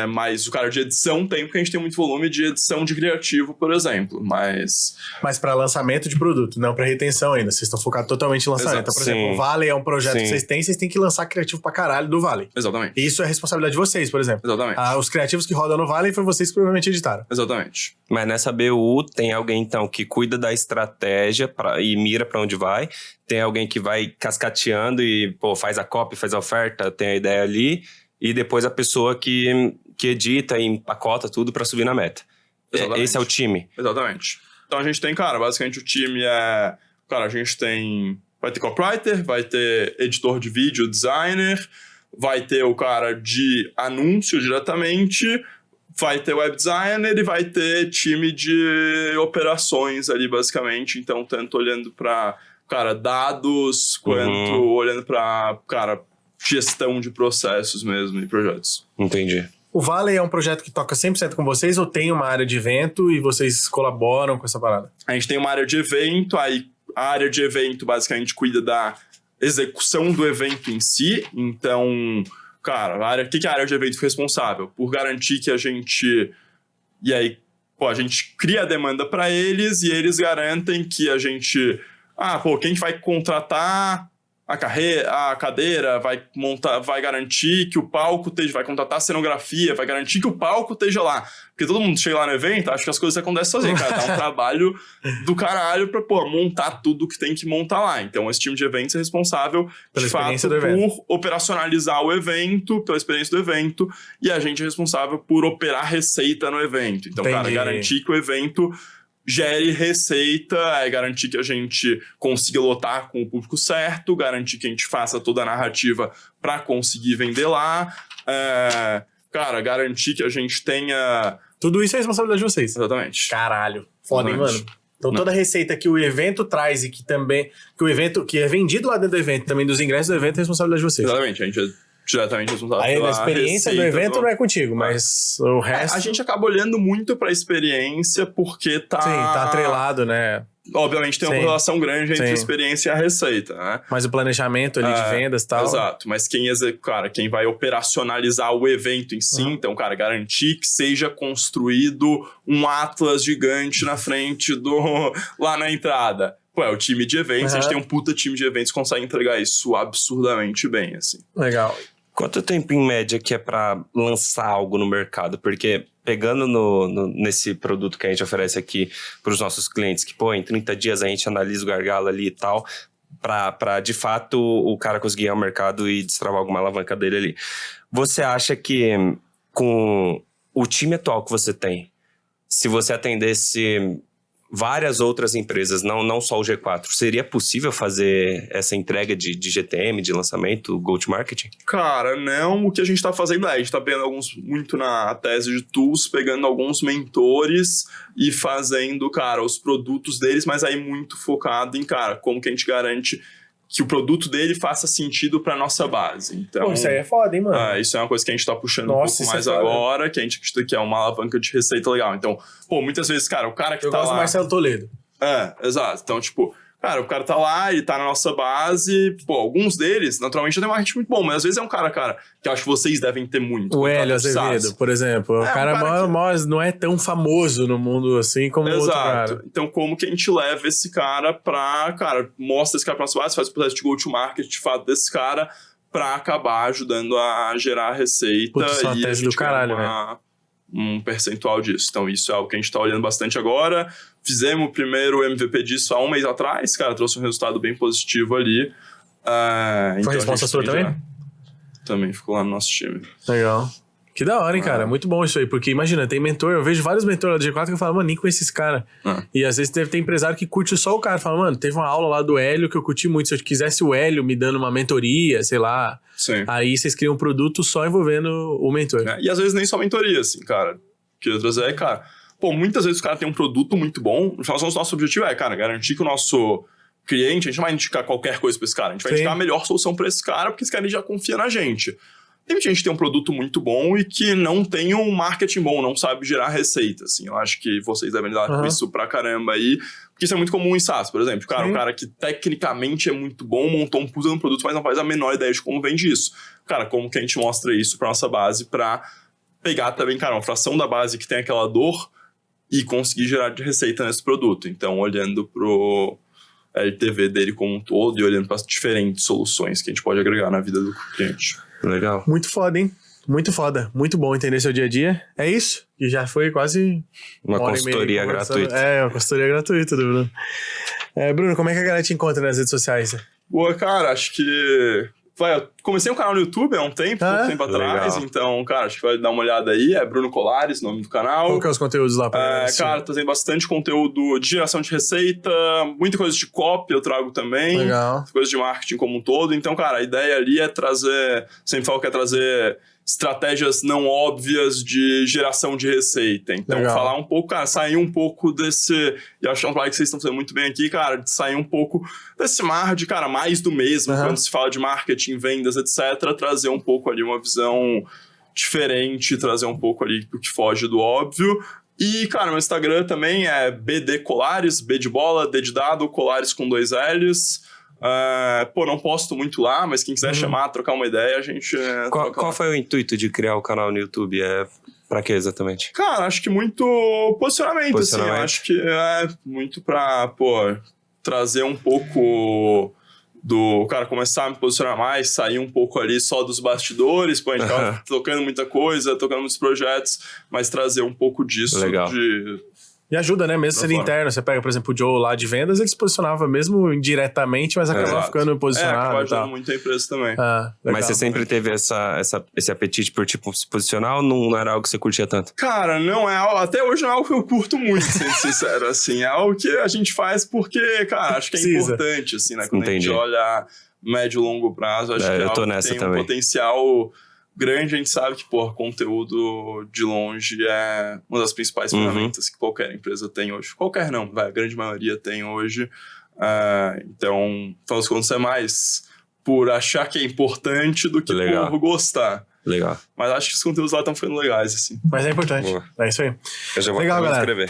Mas o cara de edição tem, porque a gente tem muito volume de edição de criativo, por exemplo. Mas para lançamento de produto, não para retenção ainda. Vocês estão focados totalmente em lançamento. Então, por exemplo, o Valley é um projeto que vocês têm que lançar criativo pra caralho do Valley. Exatamente. E isso é responsabilidade de vocês, por exemplo. Exatamente. Os criativos que rodam no Valley foi vocês que provavelmente editaram. Exatamente. Mas nessa BU tem alguém, então, que cuida da estratégia e mira para onde vai. Tem alguém que vai cascateando e, faz a copy, faz a oferta, tem a ideia ali. E depois a pessoa que edita e empacota tudo para subir na meta. Exatamente. Esse é o time. Exatamente. Então a gente tem, basicamente o time é... a gente vai ter copywriter, vai ter editor de vídeo, designer, vai ter o cara de anúncio diretamente, vai ter web designer e vai ter time de operações ali, basicamente. Então, tanto olhando para, dados, quanto olhando para, gestão de processos mesmo e projetos. Entendi. O Valley é um projeto que toca 100% com vocês ou tem uma área de evento e vocês colaboram com essa parada? A gente tem uma área de evento, aí a área de evento basicamente cuida da execução do evento em si. Então, cara, o que a área de evento foi responsável? Por garantir que a gente... E aí, a gente cria a demanda para eles e eles garantem que a gente... quem vai contratar a cadeira, vai garantir que o palco esteja, vai contratar a cenografia, vai garantir que o palco esteja lá. Porque todo mundo chega lá no evento, acha que as coisas acontecem sozinho, cara. Dá um trabalho do caralho pra, montar tudo que tem que montar lá. Então, esse time de eventos é responsável, de fato, por operacionalizar o evento, pela experiência do evento, e a gente é responsável por operar receita no evento. Então, cara, garantir que o evento gere receita, garantir que a gente consiga lotar com o público certo, garantir que a gente faça toda a narrativa para conseguir vender lá, garantir que a gente tenha... Tudo isso é responsabilidade de vocês. Exatamente. Caralho. Foda, hein, mano? Então toda a receita que o evento traz e que também... Que o evento... Que é vendido lá dentro do evento, também dos ingressos do evento, é responsabilidade de vocês. Exatamente. A gente é diretamente responsável pela receita. A experiência do evento não é contigo, mas o resto... A gente acaba olhando muito pra experiência porque tá... Sim, tá atrelado, né? Obviamente tem uma relação grande entre a experiência e a receita, né? Mas o planejamento ali de vendas e tal... Exato, mas quem vai operacionalizar o evento em si, então, garantir que seja construído um atlas gigante na frente lá na entrada. É o time de eventos, a gente tem um puta time de eventos que consegue entregar isso absurdamente bem, assim. Legal. Quanto tempo, em média, que é pra lançar algo no mercado? Porque pegando nesse produto que a gente oferece aqui pros nossos clientes, que, em 30 dias a gente analisa o gargalo ali e tal, pra de fato, o cara conseguir ir ao mercado e destravar alguma alavanca dele ali. Você acha que com o time atual que você tem, se você atendesse várias outras empresas, não só o G4, seria possível fazer essa entrega de GTM, de lançamento, go-to-market? Cara, não. O que a gente tá fazendo a gente tá pegando muito na tese de tools, pegando alguns mentores e fazendo, os produtos deles, mas aí muito focado em, como que a gente garante que o produto dele faça sentido pra nossa base. Então, isso aí é foda, hein, mano? Isso é uma coisa que a gente tá puxando um pouco mais agora, que a gente acredita que é uma alavanca de receita legal. Então, muitas vezes, o cara que tá lá... Eu gosto do Marcelo Toledo. Exato. Então, o cara tá lá, ele tá na nossa base, alguns deles, naturalmente, já tem um marketing muito bom, mas às vezes é um cara, que eu acho que vocês devem ter muito. O Hélio Azevedo, por exemplo. O cara não é tão famoso no mundo assim como o outro cara. Então, como que a gente leva esse cara pra, mostra esse cara pra nossa base, faz o processo de go-to-market, de fato, desse cara, pra acabar ajudando a gerar receita. Isso é uma tese do caralho, né? Um percentual disso. Então, isso é algo que a gente tá olhando bastante agora. Fizemos o primeiro MVP disso há um mês atrás, trouxe um resultado bem positivo ali. Foi resposta sua também? Também ficou lá no nosso time. Legal. Que da hora, hein, cara? Muito bom isso aí, porque imagina, tem mentor, eu vejo vários mentores lá do G4 que eu falo, mano, nem conheço esse cara. E às vezes deve ter empresário que curte só o cara, fala, mano, teve uma aula lá do Hélio que eu curti muito, se eu quisesse o Hélio me dando uma mentoria, sei lá. Sim. Aí vocês criam um produto só envolvendo o mentor. E às vezes nem só mentoria, assim, que outras muitas vezes o cara tem um produto muito bom, no final, o nosso objetivo é, garantir que o nosso cliente, a gente não vai indicar qualquer coisa pra esse cara, a gente vai indicar a melhor solução pra esse cara, porque esse cara já confia na gente. Tem gente que tem um produto muito bom e que não tem um marketing bom, não sabe gerar receita, assim. Eu acho que vocês devem lidar com isso pra caramba aí, porque isso é muito comum em SaaS, por exemplo. O cara que tecnicamente é muito bom, montou um puta no produto, mas não faz a menor ideia de como vende isso. Como que a gente mostra isso pra nossa base pra pegar também, uma fração da base que tem aquela dor e conseguir gerar de receita nesse produto. Então, olhando pro LTV dele como um todo e olhando para as diferentes soluções que a gente pode agregar na vida do cliente. Legal. Muito foda, hein? Muito foda. Muito bom entender seu dia a dia. É isso. E já foi quase uma consultoria gratuita. Uma consultoria gratuita, Bruno. Bruno, como é que a galera te encontra nas redes sociais? Boa, cara, acho que... Eu comecei um canal no YouTube há um tempo, pouco tempo atrás, então, acho que vai dar uma olhada aí, é Bruno Colares, nome do canal. Qual que é os conteúdos lá pra tô trazendo bastante conteúdo de geração de receita, muita coisa de copy eu trago também. Legal. Coisa de marketing como um todo, então, a ideia ali é trazer, sempre falo que é trazer estratégias não óbvias de geração de receita. Então, falar um pouco, sair um pouco desse... E eu acho que é um trabalho que vocês estão fazendo muito bem aqui, de sair um pouco desse mar de, mais do mesmo, quando se fala de marketing, vendas, etc., trazer um pouco ali uma visão diferente, trazer um pouco ali do que foge do óbvio. E, cara, meu Instagram também é BD Colares, B de bola, D de dado, Colares com 2 L's. Não posto muito lá, mas quem quiser chamar, trocar uma ideia, a gente... Qual foi o intuito de criar o canal no YouTube? Pra quê exatamente? Cara, acho que muito posicionamento. Assim. Eu acho que é muito pra, trazer um pouco do cara começar a me posicionar mais, sair um pouco ali só dos bastidores, a gente tava tocando muita coisa, tocando muitos projetos, mas trazer um pouco disso. Legal. E ajuda, né? Mesmo sendo interno. Você pega, por exemplo, o Joe lá de vendas, ele se posicionava mesmo indiretamente, mas acabava ficando posicionado. Acaba ajudando muito a empresa também. Mas você sempre teve esse apetite por, tipo, se posicionar ou não era algo que você curtia tanto? Cara, não é algo... Até hoje não é algo que eu curto muito, sendo sincero, assim. É algo que a gente faz porque, cara, acho que é importante, assim, né? Quando a gente olha médio e longo prazo, acho que é algo que tem um potencial... grande, a gente sabe que, conteúdo de longe é uma das principais ferramentas que qualquer empresa tem hoje. Qualquer não, a grande maioria tem hoje. Então, as contas é mais por achar que é importante do que por gostar. Legal. Mas acho que os conteúdos lá estão ficando legais, assim. Mas é importante. É isso aí. Eu já vou legal, galera. escrever.